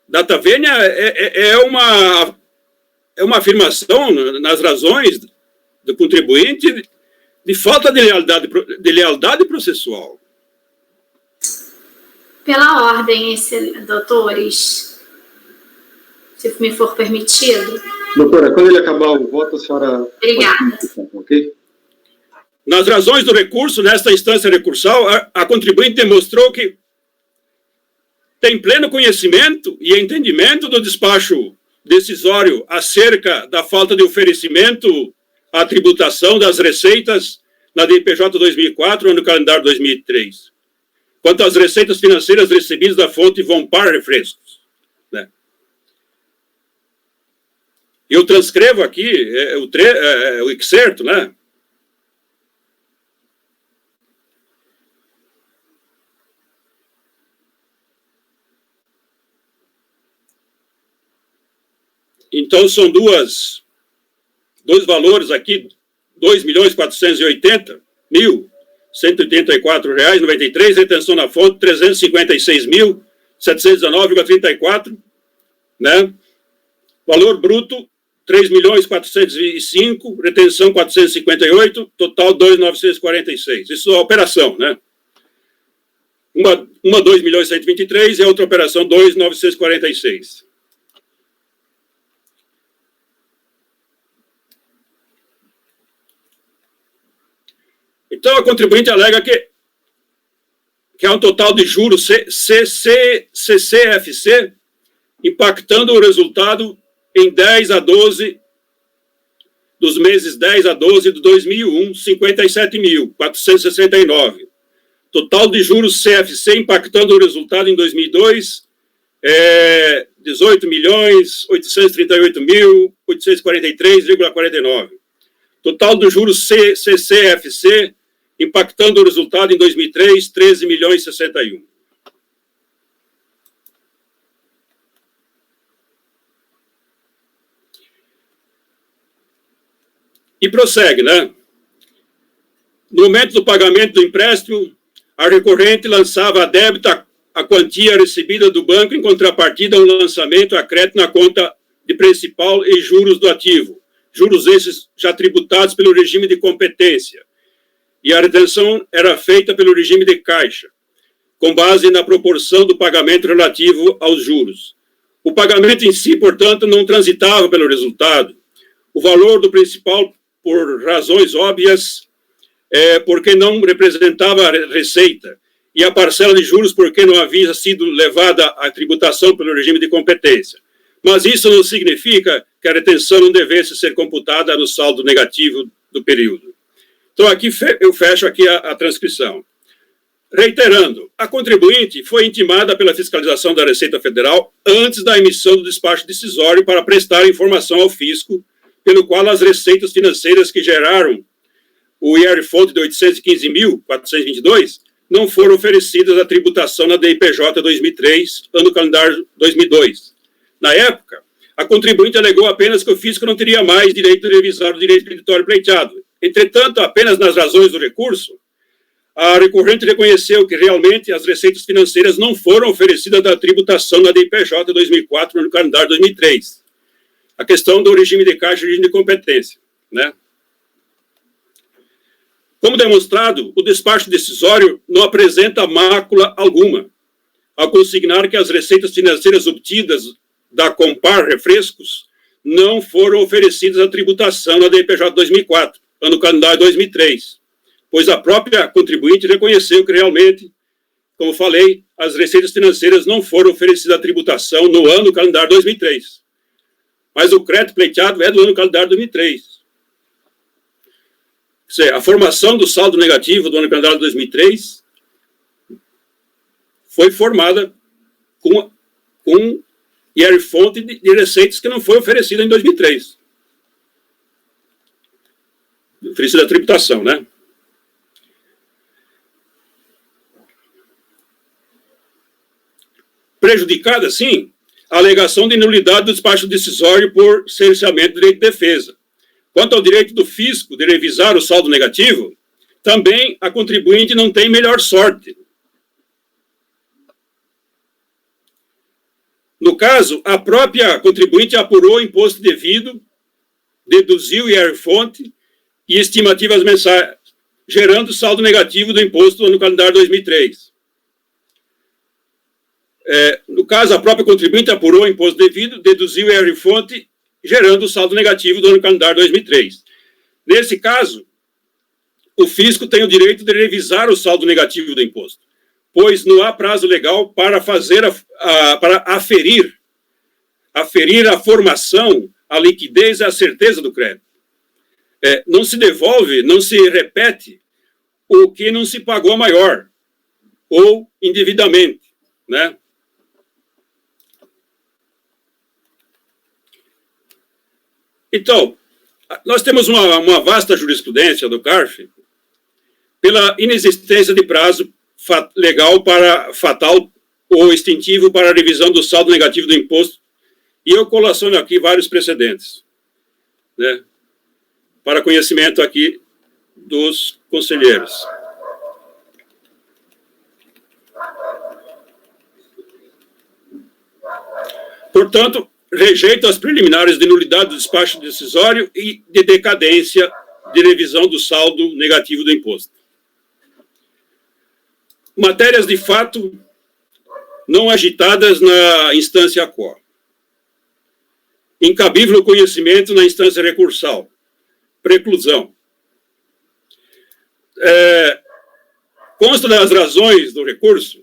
Data vênia é uma afirmação nas razões do contribuinte de falta de lealdade processual. Pela ordem, doutores, se me for permitido. Doutora, quando ele acabar o voto, a senhora... Obrigada. Ok? Nas razões do recurso, nesta instância recursal, a contribuinte demonstrou que tem pleno conhecimento e entendimento do despacho decisório acerca da falta de oferecimento à tributação das receitas na DPJ 2004 ou no calendário 2003, quanto às receitas financeiras recebidas da fonte Vompar Refrescos. Né? Eu transcrevo aqui o excerto, né? Então, são dois valores aqui, R$ 2.480.184,93, retenção na fonte, R$ 356.719,34, né? Valor bruto, R$ 3.405.000, retenção 458, total 2.946. Isso é a operação, né? Uma 2.123.000 e a outra operação 2.946. Então, a contribuinte alega que há um total de juros CCFC impactando o resultado em 10 a 12 dos meses 10 a 12 de 2001, 57.469. Total de juros CFC impactando o resultado em 2002, 18.838.843,49. Total dos juros CCFC, impactando o resultado em 2003, 13.061. E prossegue, né? No momento do pagamento do empréstimo, a recorrente lançava a débito a quantia recebida do banco em contrapartida ao lançamento a crédito na conta de principal e juros do ativo, juros esses já tributados pelo regime de competência, e a retenção era feita pelo regime de caixa, com base na proporção do pagamento relativo aos juros. O pagamento em si, portanto, não transitava pelo resultado. O valor do principal, por razões óbvias, porque não representava a receita, e a parcela de juros porque não havia sido levada à tributação pelo regime de competência. Mas isso não significa que a retenção não devesse ser computada no saldo negativo do período. Então, aqui eu fecho aqui a transcrição. Reiterando, a contribuinte foi intimada pela fiscalização da Receita Federal antes da emissão do despacho decisório para prestar informação ao fisco, pelo qual as receitas financeiras que geraram o IR-fonte de 815.422 não foram oferecidas à tributação na DIPJ 2003, ano calendário 2002. Na época, a contribuinte alegou apenas que o fisco não teria mais direito de revisar o direito creditório pleiteado. Entretanto, apenas nas razões do recurso, a recorrente reconheceu que realmente as receitas financeiras não foram oferecidas da tributação na DIPJ 2004, no calendário 2003. A questão do regime de caixa e regime de competência, né? Como demonstrado, o despacho decisório não apresenta mácula alguma, ao consignar que as receitas financeiras obtidas da Compar Refrescos não foram oferecidas à tributação na DPJ 2004, ano calendário 2003, pois a própria contribuinte reconheceu que realmente, como falei, as receitas financeiras não foram oferecidas à tributação no ano calendário 2003. Mas o crédito pleiteado é do ano calendário 2003. A formação do saldo negativo do ano calendário 2003 foi formada com IR-fonte de receitas que não foi oferecida em 2003. Oferecida a tributação, né? Prejudicada, sim, a alegação de nulidade do despacho decisório por cerceamento do direito de defesa. Quanto ao direito do fisco de revisar o saldo negativo, também a contribuinte não tem melhor sorte. No caso, a própria contribuinte apurou o imposto devido, deduziu IR-fonte e estimativas mensais, gerando saldo negativo do imposto no calendário 2003. No caso, a própria contribuinte apurou o imposto devido, deduziu IR-fonte, gerando o saldo negativo do ano calendário 2003. Nesse caso, o fisco tem o direito de revisar o saldo negativo do imposto, pois não há prazo legal para fazer para aferir a formação, a liquidez e a certeza do crédito. Não se devolve, não se repete o que não se pagou maior, ou indevidamente, né? Então, nós temos uma vasta jurisprudência do CARF pela inexistência de prazo legal para fatal ou extintivo para a revisão do saldo negativo do imposto, e eu colaciono aqui vários precedentes, né, para conhecimento aqui dos conselheiros. Portanto, rejeito as preliminares de nulidade do despacho decisório e de decadência de revisão do saldo negativo do imposto. Matérias de fato não agitadas na instância quo. Incabível conhecimento na instância recursal. Preclusão. Consta das razões do recurso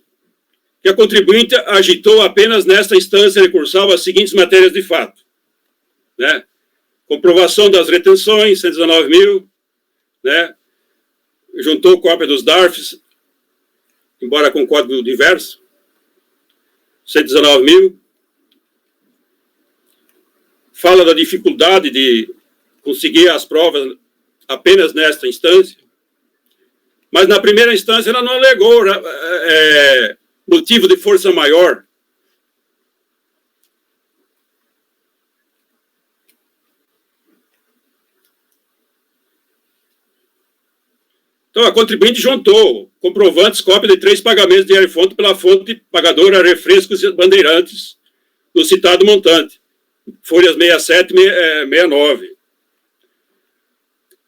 que a contribuinte agitou apenas nesta instância recursal as seguintes matérias de fato, né? Comprovação das retenções, 119 mil, né? Juntou cópia dos DARFs, embora com código diverso. 119 mil. Fala da dificuldade de conseguir as provas apenas nesta instância. Mas na primeira instância ela não alegou motivo de força maior. Então, a contribuinte juntou comprovantes, cópia de 3 pagamentos de fonte pela fonte pagadora Refrescos e Bandeirantes, do citado montante, folhas 67 e 69.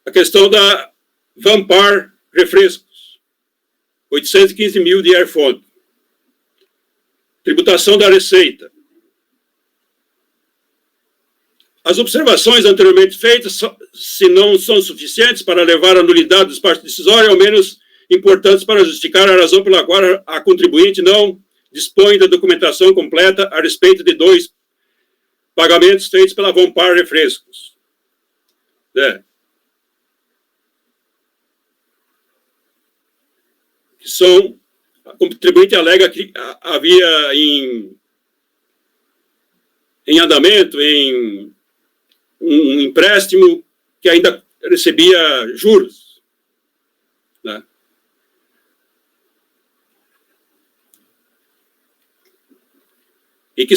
A questão da Vampar Refrescos, 815 mil de fonte. Tributação da Receita. As observações anteriormente feitas, se não são suficientes para levar à nulidade do despacho decisório, ao menos importantes para justificar a razão pela qual a contribuinte não dispõe da documentação completa a respeito de 2 pagamentos feitos pela Vampar Refrescos. Que são, a contribuinte alega que havia em andamento, um empréstimo que ainda recebia juros. Né? E que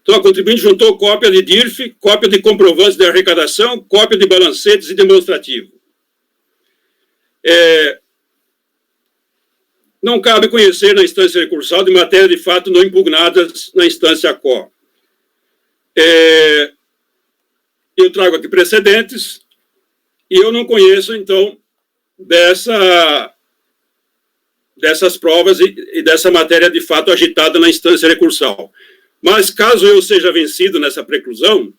então, a contribuinte juntou cópia de DIRF, cópia de comprovantes de arrecadação, cópia de balancetes e demonstrativo. Não cabe conhecer na instância recursal de matéria de fato não impugnadas na instância COR. Eu trago aqui precedentes e eu não conheço, então, dessas provas e dessa matéria de fato agitada na instância recursal. Mas, caso eu seja vencido nessa preclusão,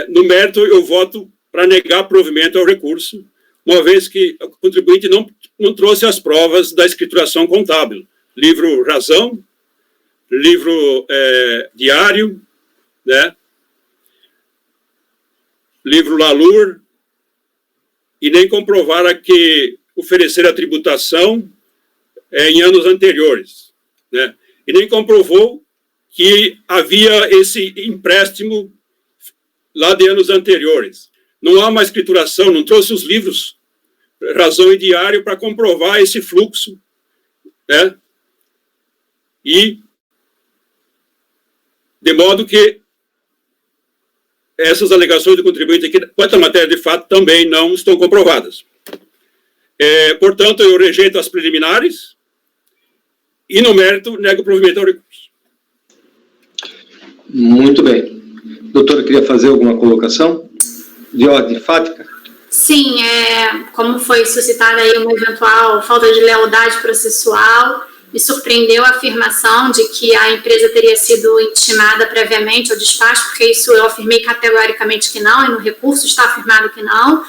no mérito eu voto para negar provimento ao recurso, uma vez que o contribuinte não trouxe as provas da escrituração contábil. Livro Razão, livro Diário, né? Livro Lalur, e nem comprovar que oferecer a tributação em anos anteriores, né? E nem comprovou que havia esse empréstimo lá de anos anteriores. Não há uma escrituração, não trouxe os livros Razão e Diário para comprovar esse fluxo, né? E, de modo que essas alegações do contribuinte aqui, quanto à matéria de fato, também não estão comprovadas. Portanto, eu rejeito as preliminares e, no mérito, nego o provimento ao recurso. Muito bem. Doutora, queria fazer alguma colocação de ordem fática? Sim, como foi suscitada aí uma eventual falta de lealdade processual, me surpreendeu a afirmação de que a empresa teria sido intimada previamente ao despacho, porque isso eu afirmei categoricamente que não, e no recurso está afirmado que não.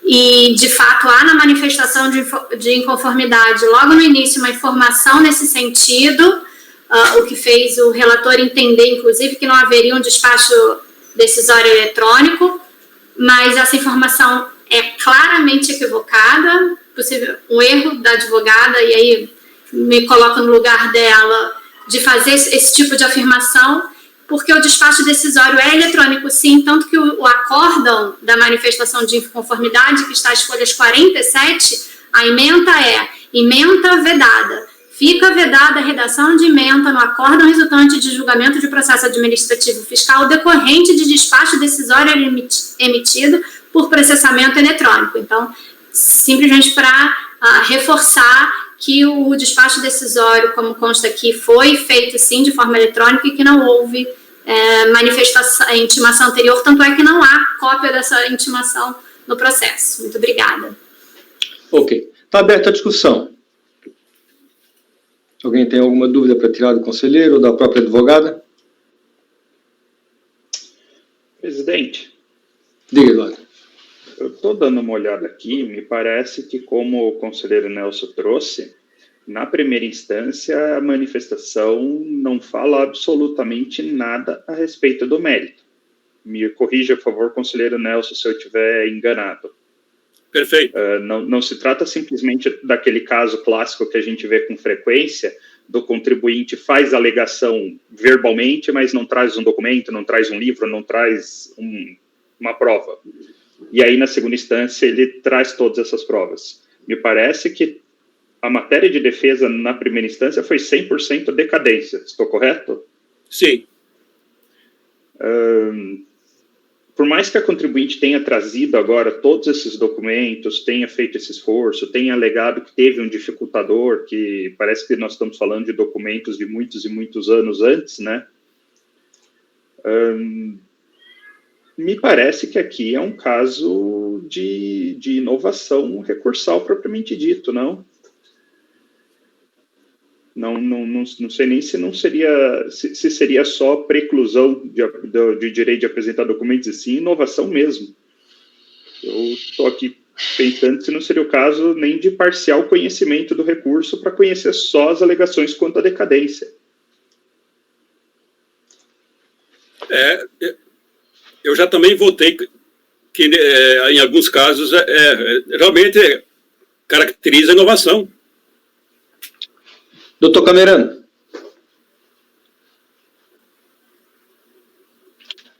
E, de fato, há na manifestação de inconformidade, logo no início, uma informação nesse sentido, o que fez o relator entender, inclusive, que não haveria um despacho decisório eletrônico, mas essa informação é claramente equivocada, possível um erro da advogada, e aí me coloco no lugar dela de fazer esse tipo de afirmação, porque o despacho decisório é eletrônico, sim, tanto que o acórdão da manifestação de inconformidade, que está às folhas 47, a ementa é ementa vedada. Fica vedada a redação de ementa no acórdão resultante de julgamento de processo administrativo fiscal decorrente de despacho decisório emitido por processamento eletrônico. Então, simplesmente para reforçar que o despacho decisório, como consta aqui, foi feito, sim, de forma eletrônica e que não houve intimação anterior, tanto é que não há cópia dessa intimação no processo. Muito obrigada. Ok. Está aberta a discussão. Alguém tem alguma dúvida para tirar do conselheiro ou da própria advogada? Presidente. Diga, Eduardo. Eu estou dando uma olhada aqui, me parece que, como o conselheiro Nelson trouxe, Na primeira instância, a manifestação não fala absolutamente nada a respeito do mérito. Me corrija, por favor, conselheiro Nelson, se eu estiver enganado. Perfeito. Não se trata simplesmente daquele caso clássico que a gente vê com frequência, do contribuinte faz alegação verbalmente, mas não traz um documento, não traz um livro, não traz uma prova. E aí, na segunda instância, ele traz todas essas provas. Me parece que a matéria de defesa na primeira instância foi 100% decadência. Estou correto? Sim. Por mais que a contribuinte tenha trazido agora todos esses documentos, tenha feito esse esforço, tenha alegado que teve um dificultador, que parece que nós estamos falando de documentos de muitos e muitos anos antes, né? Me parece que aqui é um caso de inovação recursal propriamente dito, não? Não sei nem se não seria, se seria só preclusão de direito de apresentar documentos, e sim inovação mesmo. Eu estou aqui pensando se não seria o caso nem de parcial conhecimento do recurso para conhecer só as alegações quanto à decadência. Eu já também votei que em alguns casos realmente caracteriza a inovação. Doutor Camerano.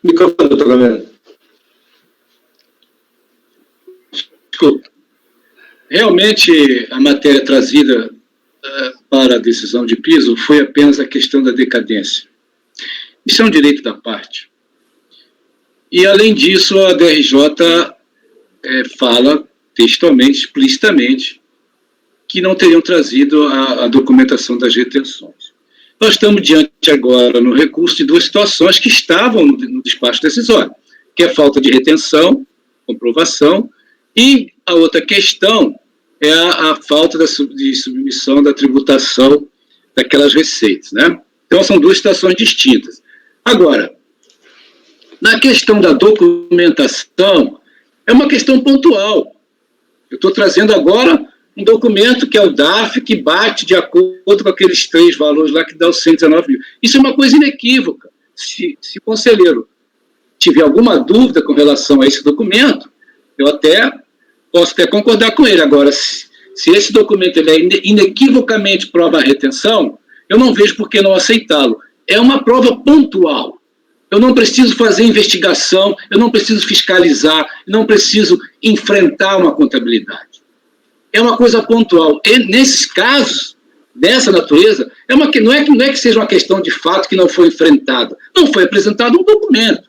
Microfone, doutor Camerano. Desculpa. Realmente, a matéria trazida para a decisão de piso foi apenas a questão da decadência. Isso é um direito da parte. E, além disso, a DRJ fala textualmente, explicitamente, que não teriam trazido a documentação das retenções. Nós estamos diante agora, no recurso, de duas situações que estavam no despacho decisório, que é a falta de retenção, comprovação, e a outra questão é a falta de submissão da tributação daquelas receitas, né? Então, são duas situações distintas. Agora, na questão da documentação, é uma questão pontual. Eu estou trazendo agora um documento que é o DARF, que bate de acordo com aqueles 3 valores lá que dá os 119 mil. Isso é uma coisa inequívoca. Se o conselheiro tiver alguma dúvida com relação a esse documento, eu posso até concordar com ele. Agora, se esse documento ele inequivocamente prova a retenção, eu não vejo por que não aceitá-lo. É uma prova pontual. Eu não preciso fazer investigação, eu não preciso fiscalizar, eu não preciso enfrentar uma contabilidade. É uma coisa pontual. E, nesses casos, dessa natureza, não é que seja uma questão de fato que não foi enfrentada. Não foi apresentado um documento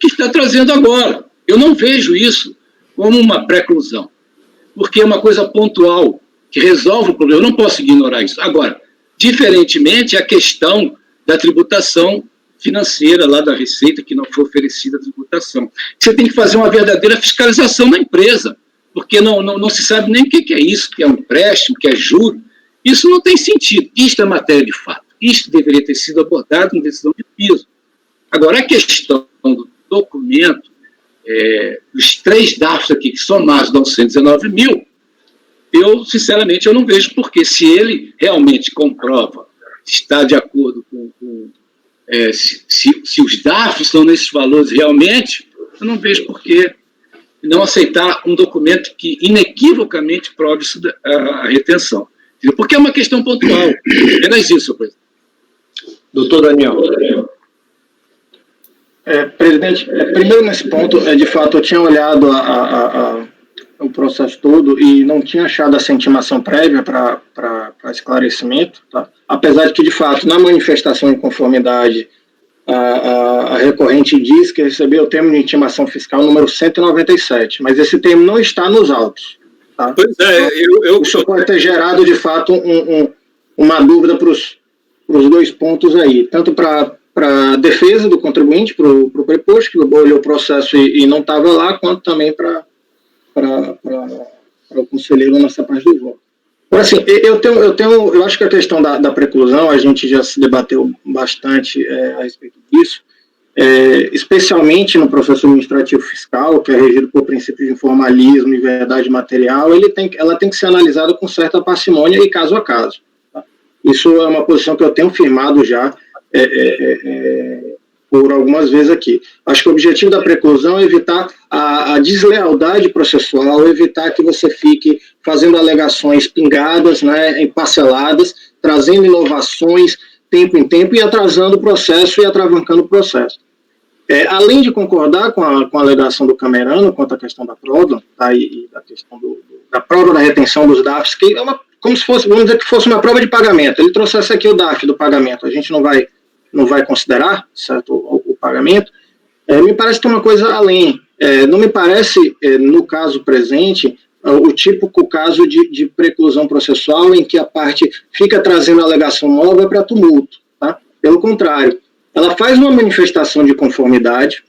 que está trazendo agora. Eu não vejo isso como uma preclusão, porque é uma coisa pontual que resolve o problema. Eu não posso ignorar isso. Agora, diferentemente, a questão da tributação financeira lá da Receita, que não foi oferecida a tributação. Você tem que fazer uma verdadeira fiscalização na empresa, porque não se sabe nem o que é isso, que é um empréstimo, que é juro. Isso não tem sentido. Isto é matéria de fato. Isto deveria ter sido abordado em decisão de piso. Agora, a questão do documento, os 3 dados aqui, que somados dão 119 mil, eu, sinceramente, eu não vejo porque, se ele realmente comprova, está de acordo com se os DARFs estão nesses valores realmente, eu não vejo por que não aceitar um documento que inequivocamente prove a retenção. Porque é uma questão pontual. Apenas isso, senhor presidente. Doutor Daniel. Presidente, primeiro nesse ponto, de fato, eu tinha olhado o processo todo e não tinha achado essa intimação prévia para esclarecimento, tá? Apesar de que, de fato, na manifestação de conformidade, a recorrente diz que recebeu o termo de intimação fiscal número 197, mas esse termo não está nos autos. Tá? Pois é, Isso pode ter gerado, de fato, uma dúvida para os 2 pontos aí, tanto para a defesa do contribuinte, para o preposto, que olhou o processo e não estava lá, quanto também para o conselheiro nessa parte do voto. Agora, assim, eu acho que a questão da preclusão, a gente já se debateu bastante a respeito disso, especialmente no processo administrativo fiscal, que é regido por princípios de informalismo e verdade material, ela tem que ser analisada com certa parcimônia e caso a caso. Tá? Isso é uma posição que eu tenho firmado já por algumas vezes aqui. Acho que o objetivo da preclusão é evitar a deslealdade processual, evitar que você fique fazendo alegações pingadas, né, parceladas, trazendo inovações tempo em tempo e atrasando o processo e atravancando o processo. Além de concordar com a alegação do Camerano quanto à questão da prova, tá, e da questão da prova da retenção dos DAFs, que é como se fosse, vamos dizer que fosse uma prova de pagamento. Ele trouxesse aqui o DAF do pagamento, a gente não vai considerar, certo, o pagamento. Me parece que é uma coisa além. Não me parece, no caso presente, o típico caso de preclusão processual em que a parte fica trazendo alegação nova para tumulto. Tá? Pelo contrário, ela faz uma manifestação de conformidade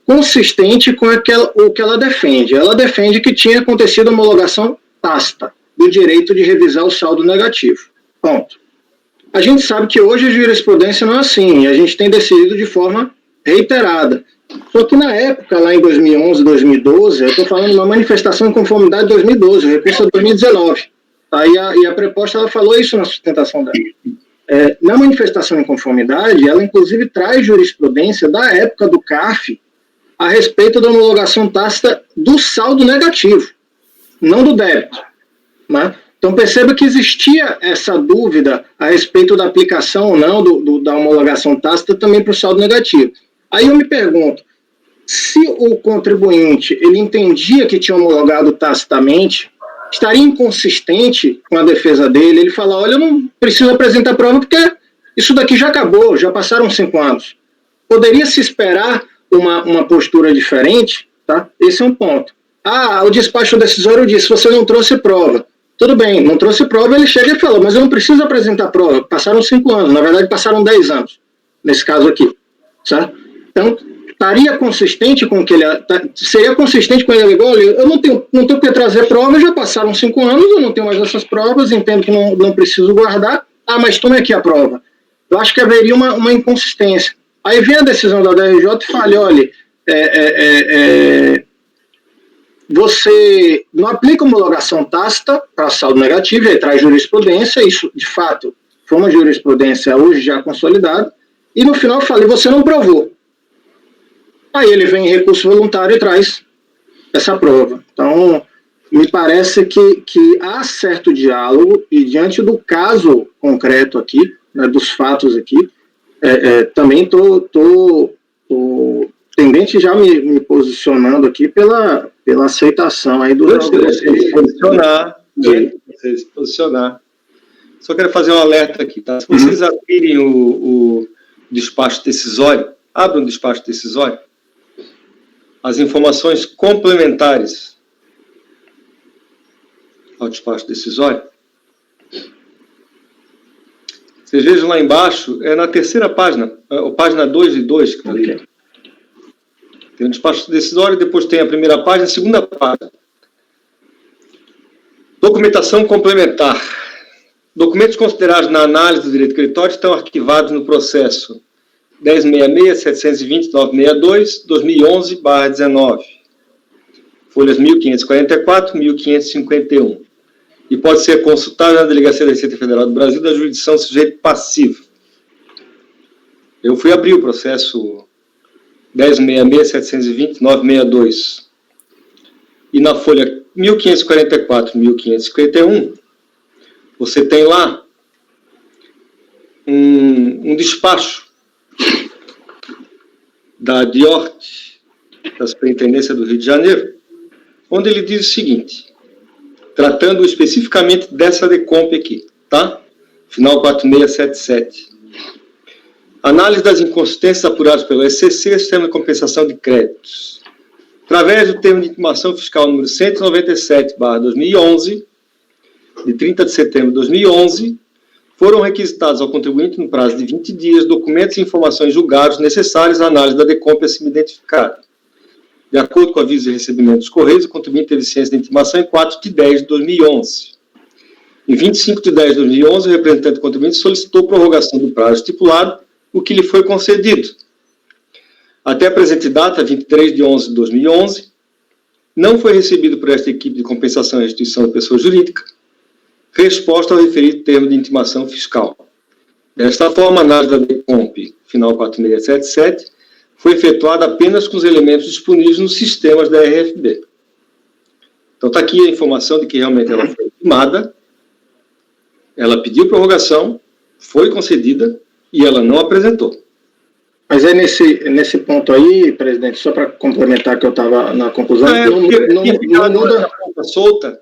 consistente com o que ela defende. Ela defende que tinha acontecido a homologação tácita do direito de revisar o saldo negativo. Ponto. A gente sabe que hoje a jurisprudência não é assim, a gente tem decidido de forma reiterada. Só que na época, lá em 2011, 2012, eu estou falando de uma manifestação de conformidade de 2012, o recurso é 2019. Tá? E a proposta, ela falou isso na sustentação dela. Na manifestação de conformidade, ela inclusive traz jurisprudência da época do CARF a respeito da homologação tácita do saldo negativo, não do débito. Né? Então perceba que existia essa dúvida a respeito da aplicação ou não da homologação tácita também para o saldo negativo. Aí eu me pergunto, se o contribuinte ele entendia que tinha homologado tacitamente, estaria inconsistente com a defesa dele, ele fala, olha, eu não preciso apresentar prova porque isso daqui já acabou, já passaram 5 anos. Poderia se esperar uma postura diferente? Tá? Esse é um ponto. O despacho decisório disse, você não trouxe prova. Tudo bem, não trouxe prova, ele chega e fala, mas eu não preciso apresentar prova, passaram 5 anos, na verdade passaram 10 anos, nesse caso aqui, certo? Então, estaria consistente com o que ele... Seria consistente com ele alegou, olha, eu não tenho que trazer prova, já passaram 5 anos, eu não tenho mais essas provas, entendo que não preciso guardar, mas tome aqui a prova. Eu acho que haveria uma inconsistência. Aí vem a decisão da DRJ e fala, olha, você não aplica homologação tácita para saldo negativo, aí traz jurisprudência, isso, de fato, foi uma jurisprudência hoje já consolidada, e no final eu falei, você não provou. Aí ele vem em recurso voluntário e traz essa prova. Então, me parece que há certo diálogo, e diante do caso concreto aqui, né, dos fatos aqui, também estou tendente já me posicionando aqui pela aceitação aí do... Você se posicionar. Só quero fazer um alerta aqui, tá? Se vocês abrirem o despacho decisório, abram o despacho decisório, as informações complementares ao despacho decisório, vocês vejam lá embaixo, na terceira página, a página 2 de 2, que está ali. Tem um despacho decisório, depois tem a primeira página, a segunda página. Documentação complementar. Documentos considerados na análise do direito creditório estão arquivados no processo 1066-720-962, 2011/19, folhas 1544 e 1551. E pode ser consultado na Delegacia da Receita Federal do Brasil da jurisdição sujeito passivo. Eu fui abrir o processo 1066-720-962. E na folha 1544 e 1551, você tem lá um despacho da DIORT, da Superintendência do Rio de Janeiro, onde ele diz o seguinte, tratando especificamente dessa DECOMP aqui, tá? Final 4677. Análise das inconsistências apuradas pelo SCC, Sistema de Compensação de Créditos. Através do termo de intimação fiscal número 197/2011, de 30 de setembro de 2011, foram requisitados ao contribuinte, no prazo de 20 dias, documentos e informações julgados necessários à análise da DECOMP acima identificada. De acordo com o aviso de recebimento dos Correios, o contribuinte teve ciência de intimação em 4 de 10 de 2011. Em 25 de 10 de 2011, o representante do contribuinte solicitou prorrogação do prazo estipulado, o que lhe foi concedido. Até a presente data, 23 de 11 de 2011, não foi recebido por esta equipe de compensação e restituição de pessoa jurídica resposta ao referido termo de intimação fiscal. Desta forma, a análise da DECOMP, final 4677, foi efetuada apenas com os elementos disponíveis nos sistemas da RFB. Então, está aqui a informação de que realmente ela foi intimada, ela pediu prorrogação, foi concedida e ela não apresentou. Mas é nesse ponto aí, presidente, só para complementar que eu estava na conclusão, não muda a solta.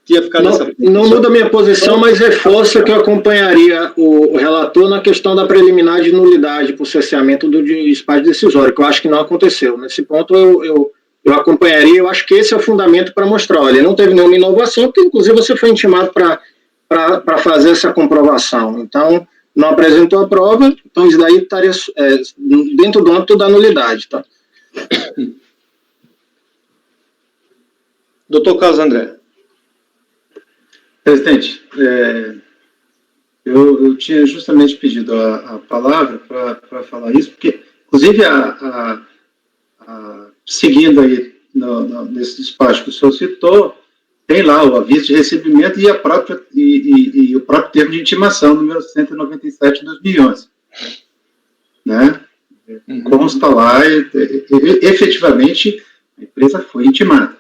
Tinha ficado não muda a minha posição, mas reforça que eu acompanharia o relator na questão da preliminar de nulidade por cerceamento do despacho decisório, que eu acho que não aconteceu. Nesse ponto eu acompanharia, eu acho que esse é o fundamento para mostrar, olha, não teve nenhuma inovação, porque inclusive você foi intimado para fazer essa comprovação. Então, não apresentou a prova, então isso daí estaria dentro do âmbito da nulidade. Tá? Doutor Carlos André. Presidente, eu tinha justamente pedido a palavra para falar isso, porque, inclusive, seguindo aí nesse despacho que o senhor citou, tem lá o aviso de recebimento e o próprio termo de intimação, número 197 de 2011. Né? Consta lá, efetivamente, a empresa foi intimada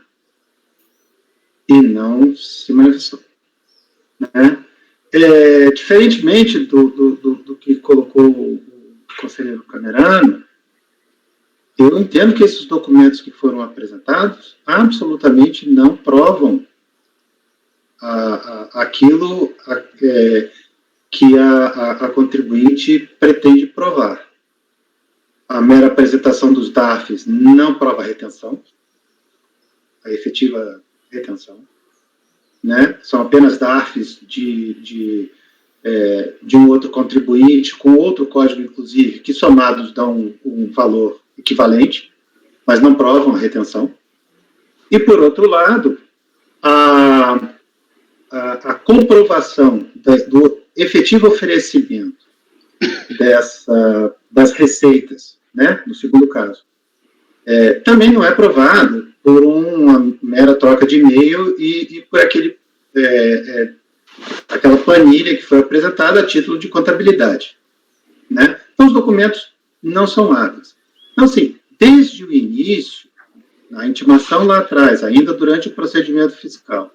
e não se manifestou. Né? Diferentemente do que colocou o conselheiro Camerano, eu entendo que esses documentos que foram apresentados absolutamente não provam aquilo que a contribuinte pretende provar. A mera apresentação dos DARFs não prova a retenção, a efetiva retenção. Né? São apenas DARFs de um outro contribuinte, com outro código, inclusive, que somados dão um valor equivalente, mas não provam a retenção. E, por outro lado, a comprovação do efetivo oferecimento das receitas, né, no segundo caso, também não é provado por uma mera troca de e-mail e por aquela planilha que foi apresentada a título de contabilidade. Né? Então, os documentos não são hábeis. Então, assim, desde o início, na intimação lá atrás, ainda durante o procedimento fiscal,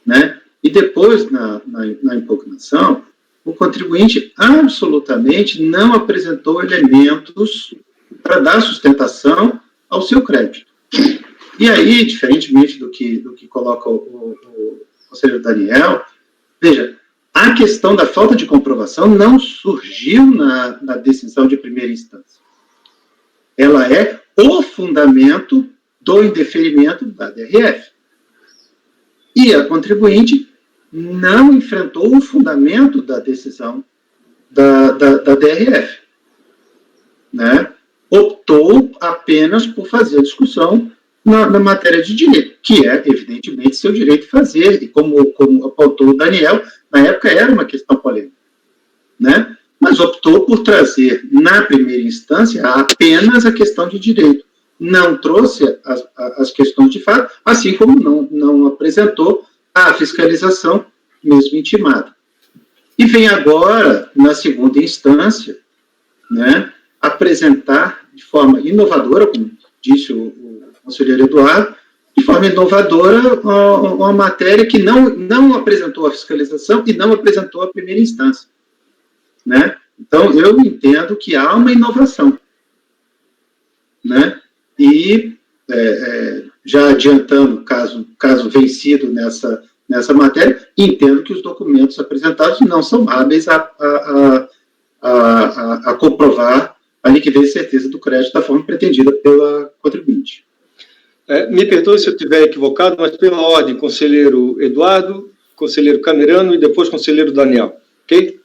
né, e depois na impugnação, o contribuinte absolutamente não apresentou elementos para dar sustentação ao seu crédito. E aí, diferentemente do que coloca o conselheiro Daniel, veja, a questão da falta de comprovação não surgiu na decisão de primeira instância. Ela é o fundamento do indeferimento da DRF. E a contribuinte não enfrentou o fundamento da decisão da DRF. Né? Optou apenas por fazer a discussão na matéria de direito, que é, evidentemente, seu direito fazer, e como apontou o Daniel, na época era uma questão polêmica, né? Mas optou por trazer, na primeira instância, apenas a questão de direito. Não trouxe as questões de fato, assim como não apresentou a fiscalização mesmo intimada. E vem agora, na segunda instância, né, apresentar de forma inovadora, como disse o conselheiro Eduardo, de forma inovadora uma matéria que não apresentou a fiscalização e não apresentou a primeira instância. Né? Então, eu entendo que há uma inovação. Né? E, já adiantando, caso vencido nessa matéria, entendo que os documentos apresentados não são hábeis a comprovar a liquidez e certeza do crédito da forma pretendida pela contribuinte. Me perdoe se eu estiver equivocado, mas pela ordem, conselheiro Eduardo, conselheiro Camerano e depois conselheiro Daniel, ok?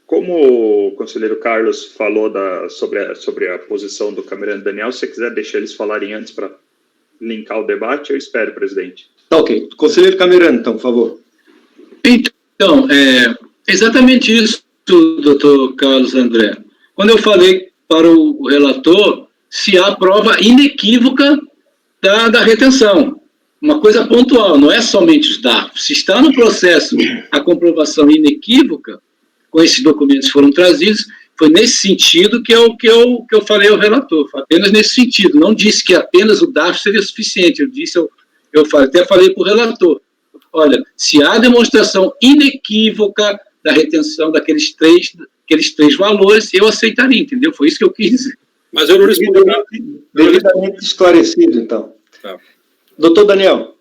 Como o conselheiro Carlos falou sobre a posição do Camerano e Daniel, se você quiser deixar eles falarem antes para linkar o debate, eu espero, presidente. Tá ok. Conselheiro Camerano, então, por favor. Então, exatamente isso, doutor Carlos André. Quando eu falei para o relator se há prova inequívoca da retenção. Uma coisa pontual, não é somente os dados. Se está no processo a comprovação inequívoca, com esses documentos foram trazidos, foi nesse sentido que eu falei ao relator, apenas nesse sentido. Não disse que apenas o DAF seria suficiente, até falei para o relator, olha, se há demonstração inequívoca da retenção daqueles três valores, eu aceitaria, entendeu? Foi isso que eu quis dizer. Mas eu não respondi nada. Devidamente esclarecido, então. Tá. Doutor Daniel.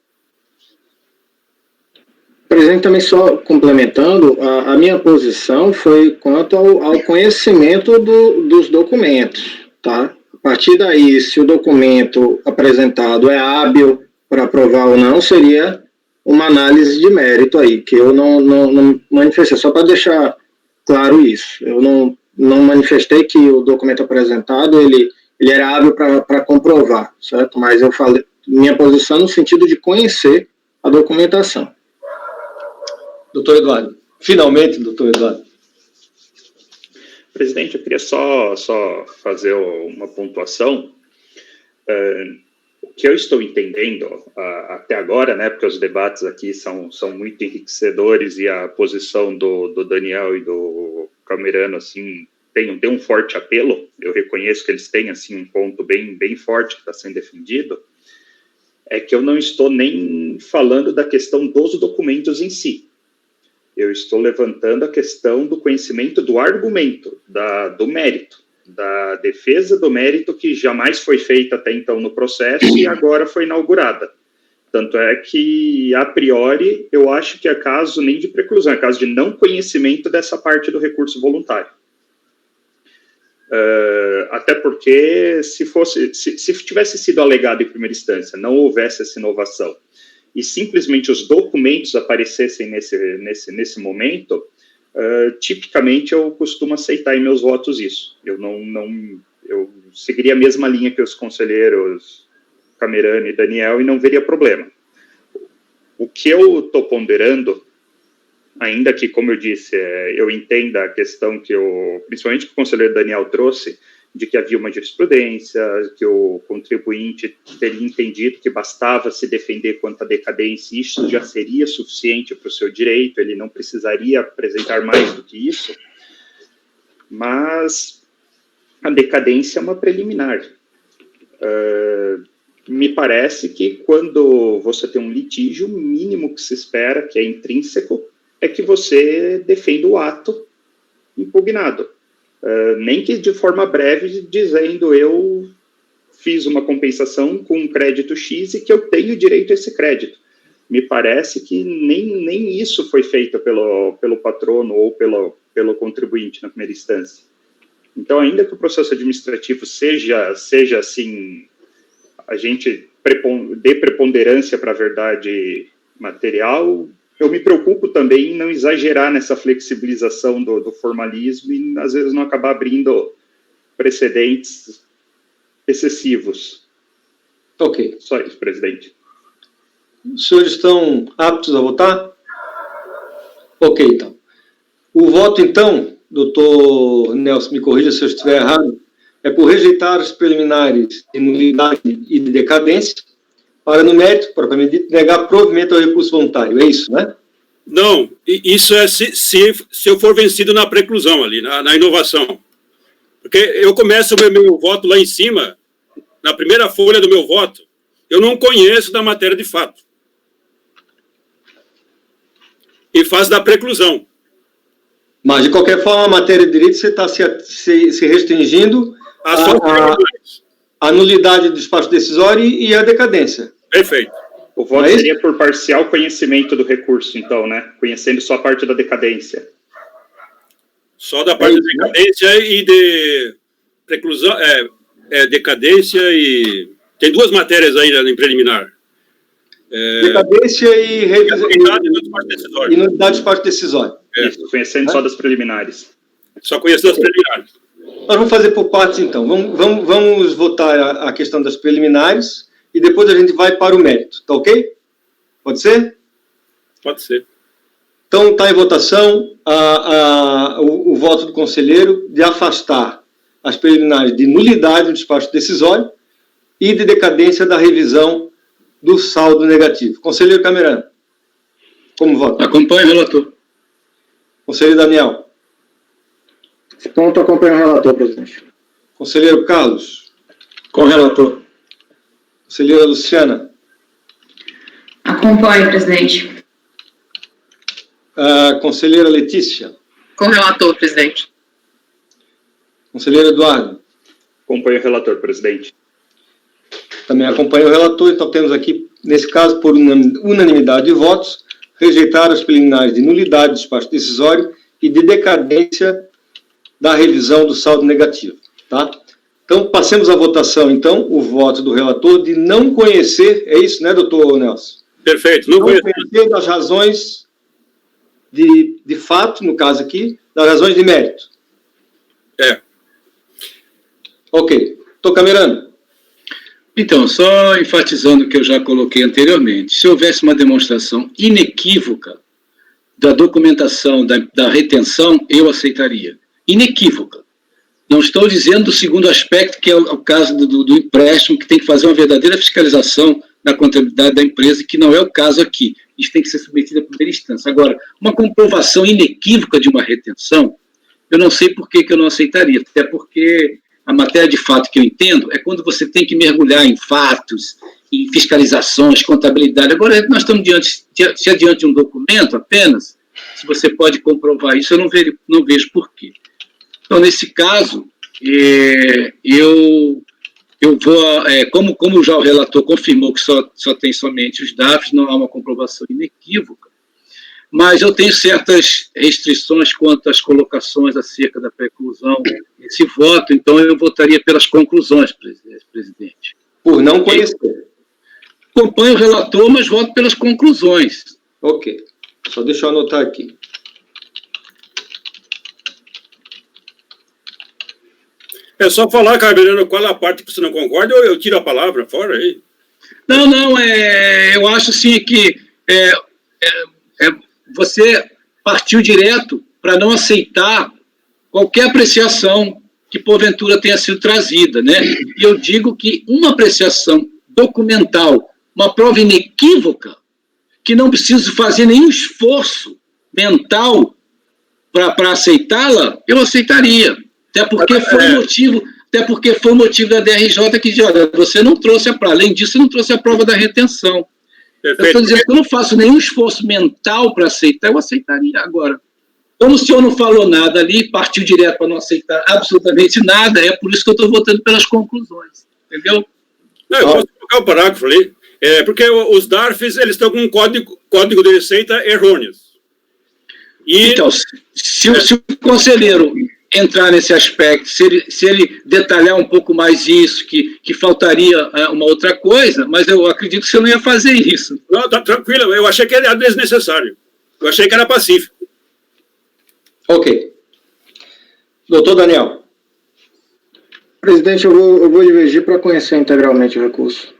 Presidente, também só complementando, a minha posição foi quanto ao conhecimento dos documentos, tá? A partir daí, se o documento apresentado é hábil para aprovar ou não, seria uma análise de mérito aí, que eu não manifestei, só para deixar claro isso. Eu não manifestei que o documento apresentado, ele era hábil para comprovar, certo? Mas eu falei minha posição no sentido de conhecer a documentação. Doutor Eduardo. Finalmente, doutor Eduardo. Presidente, eu queria só fazer uma pontuação. O que eu estou entendendo até agora, né, porque os debates aqui são muito enriquecedores e a posição do Daniel e do Camerano, assim, tem um forte apelo. Eu reconheço que eles têm, assim, um ponto bem forte que está sendo defendido. É que eu não estou nem falando da questão dos documentos em si. Eu estou levantando a questão do conhecimento do argumento, do mérito, da defesa do mérito que jamais foi feita até então no processo e agora foi inaugurada. Tanto é que, a priori, eu acho que é caso nem de preclusão, é caso de não conhecimento dessa parte do recurso voluntário. Até porque, se tivesse sido alegado em primeira instância, não houvesse essa inovação, e simplesmente os documentos aparecessem nesse momento, tipicamente eu costumo aceitar em meus votos isso. Eu seguiria a mesma linha que os conselheiros Camerano e Daniel e não veria problema. O que eu estou ponderando, ainda que, como eu disse, eu entenda a questão principalmente que o conselheiro Daniel trouxe, de que havia uma jurisprudência, que o contribuinte teria entendido que bastava se defender quanto à decadência, isso já seria suficiente para o seu direito, ele não precisaria apresentar mais do que isso, mas a decadência é uma preliminar. Me parece que quando você tem um litígio, o mínimo que se espera, que é intrínseco, é que você defenda o ato impugnado. Nem que de forma breve, dizendo eu fiz uma compensação com um crédito X e que eu tenho direito a esse crédito. Me parece que nem isso foi feito pelo patrono ou pelo contribuinte na primeira instância. Então, ainda que o processo administrativo seja assim, a gente dê preponderância para a verdade material, eu me preocupo também em não exagerar nessa flexibilização do formalismo e, às vezes, não acabar abrindo precedentes excessivos. Ok. Só isso, presidente. Os senhores estão aptos a votar? Ok, então. O voto, então, doutor Nelson, me corrija se eu estiver errado, é por rejeitar os preliminares de nulidade e de decadência, para, no mérito, propriamente dito, negar provimento ao recurso voluntário. É isso, né? Não, isso é se eu for vencido na preclusão ali, na inovação. Porque eu começo o meu voto lá em cima, na primeira folha do meu voto, eu não conheço da matéria de fato. E faço da preclusão. Mas, de qualquer forma, a matéria de direito, você está se restringindo a nulidade do despacho decisório e a decadência. Perfeito. O voto seria por parcial conhecimento do recurso, então, né? Conhecendo só a parte da decadência. Só da parte da decadência e de preclusão, decadência e... Tem duas matérias ainda em preliminar. Decadência e nulidade do despacho decisório. Isso, conhecendo só das preliminares. Só conhecendo as preliminares. Nós vamos fazer por partes, então. Vamos votar a questão das preliminares e depois a gente vai para o mérito. Tá ok? Pode ser? Pode ser. Então, está em votação o voto do conselheiro de afastar as preliminares de nulidade do despacho decisório e de decadência da revisão do saldo negativo. Conselheiro Camerano, como vota? Acompanho o relator. Conselheiro Daniel. Esse ponto acompanha o relator, presidente. Conselheiro Carlos. Com o relator. Conselheira Luciana. Acompanho, presidente. Conselheira Letícia. Com o relator, presidente. Conselheiro Eduardo. Acompanho o relator, presidente. Também acompanha o relator, então temos aqui, nesse caso, por unanimidade de votos, rejeitar as preliminares de nulidade do despacho decisório e de decadência da revisão do saldo negativo, tá? Então, passemos à votação, então, o voto do relator de não conhecer, é isso, né, doutor Nelson? Perfeito. Não conhecer das razões de fato, no caso aqui, das razões de mérito. É. Ok. Doutor Camerano. Então, só enfatizando o que eu já coloquei anteriormente, se houvesse uma demonstração inequívoca da documentação, da retenção, eu aceitaria. Inequívoca. Não estou dizendo do segundo aspecto, que é o caso do empréstimo, que tem que fazer uma verdadeira fiscalização na contabilidade da empresa, que não é o caso aqui. Isso tem que ser submetido à primeira instância. Agora, uma comprovação inequívoca de uma retenção, eu não sei por que eu não aceitaria, até porque a matéria de fato que eu entendo é quando você tem que mergulhar em fatos, em fiscalizações, contabilidade. Agora, nós estamos diante de um documento apenas, se você pode comprovar isso, eu não vejo por quê. Então, nesse caso, eu vou, como já o relator confirmou que só tem somente os DAFs, não há uma comprovação inequívoca, mas eu tenho certas restrições quanto às colocações acerca da preclusão desse voto, então eu votaria pelas conclusões, presidente. Por não conhecer. Acompanho o relator, mas voto pelas conclusões. Ok. Só deixa eu anotar aqui. É só falar, Camerano, qual é a parte que você não concorda, ou eu tiro a palavra fora aí? Não, eu acho assim que você partiu direto para não aceitar qualquer apreciação que porventura tenha sido trazida, né? E eu digo que uma apreciação documental, uma prova inequívoca, que não preciso fazer nenhum esforço mental para aceitá-la, eu aceitaria. Até porque foi o motivo da DRJ que diz, olha, você não trouxe além disso, você não trouxe a prova da retenção. Perfeito. Eu estou dizendo que eu não faço nenhum esforço mental para aceitar, eu aceitaria agora. Como o senhor não falou nada ali, partiu direto para não aceitar absolutamente nada, é por isso que eu estou votando pelas conclusões, entendeu? Não, eu posso colocar o parágrafo ali, porque os DARFs, eles estão com um código de receita errôneos. Então, se o conselheiro entrar nesse aspecto, se ele detalhar um pouco mais isso, que faltaria uma outra coisa, mas eu acredito que você não ia fazer isso. Não, tá tranquilo, eu achei que era desnecessário. Eu achei que era pacífico. Ok. Doutor Daniel. Presidente, eu vou divergir para conhecer integralmente o recurso.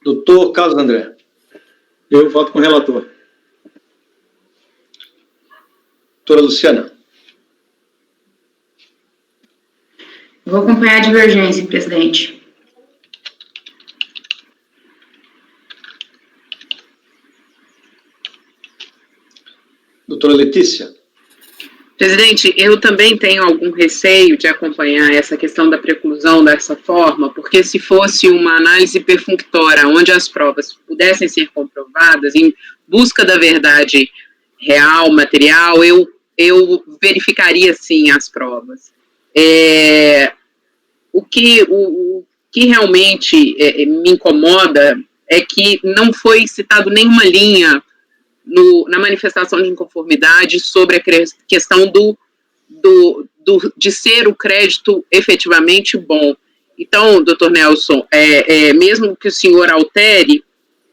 Doutor Carlos André. Eu voto com o relator. Doutora Luciana. Vou acompanhar a divergência, presidente. Doutora Letícia. Presidente, eu também tenho algum receio de acompanhar essa questão da preclusão dessa forma, porque se fosse uma análise perfunctória, onde as provas pudessem ser comprovadas, em busca da verdade real, material, eu verificaria, sim, as provas. O que realmente me incomoda é que não foi citado nenhuma linha na manifestação de inconformidade sobre a questão de ser o crédito efetivamente bom. Então, doutor Nelson, mesmo que o senhor altere,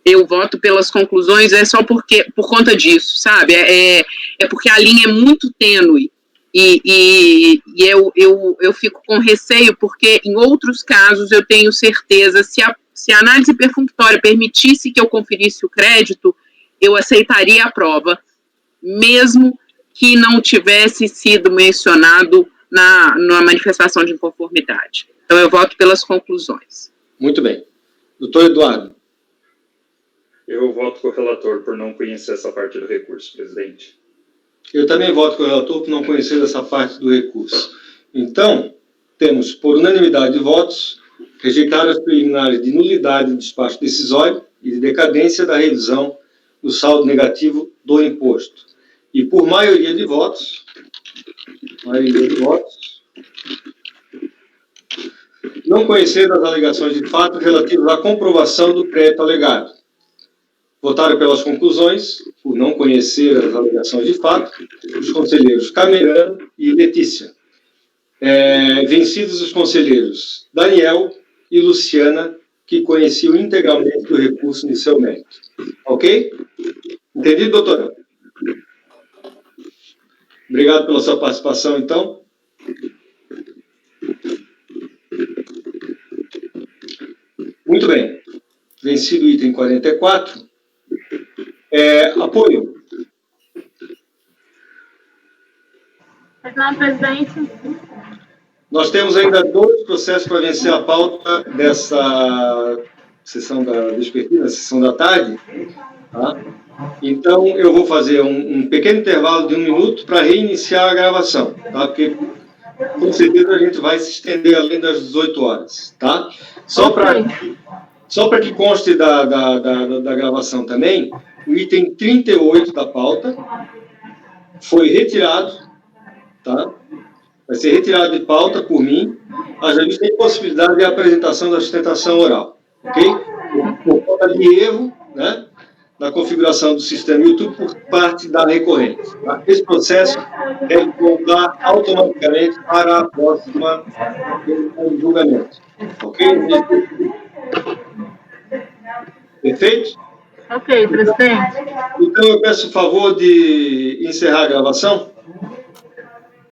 eu voto pelas conclusões, só por conta disso, sabe? É porque a linha é muito tênue E eu fico com receio, porque em outros casos eu tenho certeza, se a análise perfunctória permitisse que eu conferisse o crédito, eu aceitaria a prova, mesmo que não tivesse sido mencionado na manifestação de inconformidade. Então, eu voto pelas conclusões. Muito bem. Doutor Eduardo. Eu voto com o relator por não conhecer essa parte do recurso, presidente. Eu também voto com o relator por não conhecer essa parte do recurso. Então, temos, por unanimidade de votos, rejeitar as preliminares de nulidade do despacho decisório e de decadência da revisão do saldo negativo do imposto. E por maioria de votos, não conhecer as alegações de fato relativas à comprovação do crédito alegado. Votaram pelas conclusões, por não conhecer as alegações de fato, os conselheiros Camerano e Letícia. Vencidos os conselheiros Daniel e Luciana, que conheciam integralmente o recurso de seu mérito. Ok? Entendido, doutora? Obrigado pela sua participação, então. Muito bem. Vencido o item 44. Apoio. Não, presidente. Nós temos ainda 2 processos para vencer a pauta dessa sessão da vespertina, sessão da tarde. Tá? Então, eu vou fazer um pequeno intervalo de 1 minuto para reiniciar a gravação, tá? Porque, com certeza, a gente vai se estender além das 18 horas. Tá? Só para que conste da gravação também, o item 38 da pauta foi retirado, tá? Vai ser retirado de pauta por mim, mas a gente tem possibilidade de apresentação da sustentação oral, ok? Por conta de erro, né, na configuração do sistema YouTube por parte da recorrente. Tá? Esse processo deve voltar automaticamente para a próxima julgamento, ok? Perfeito? Ok, presidente. Então, eu peço o favor de encerrar a gravação.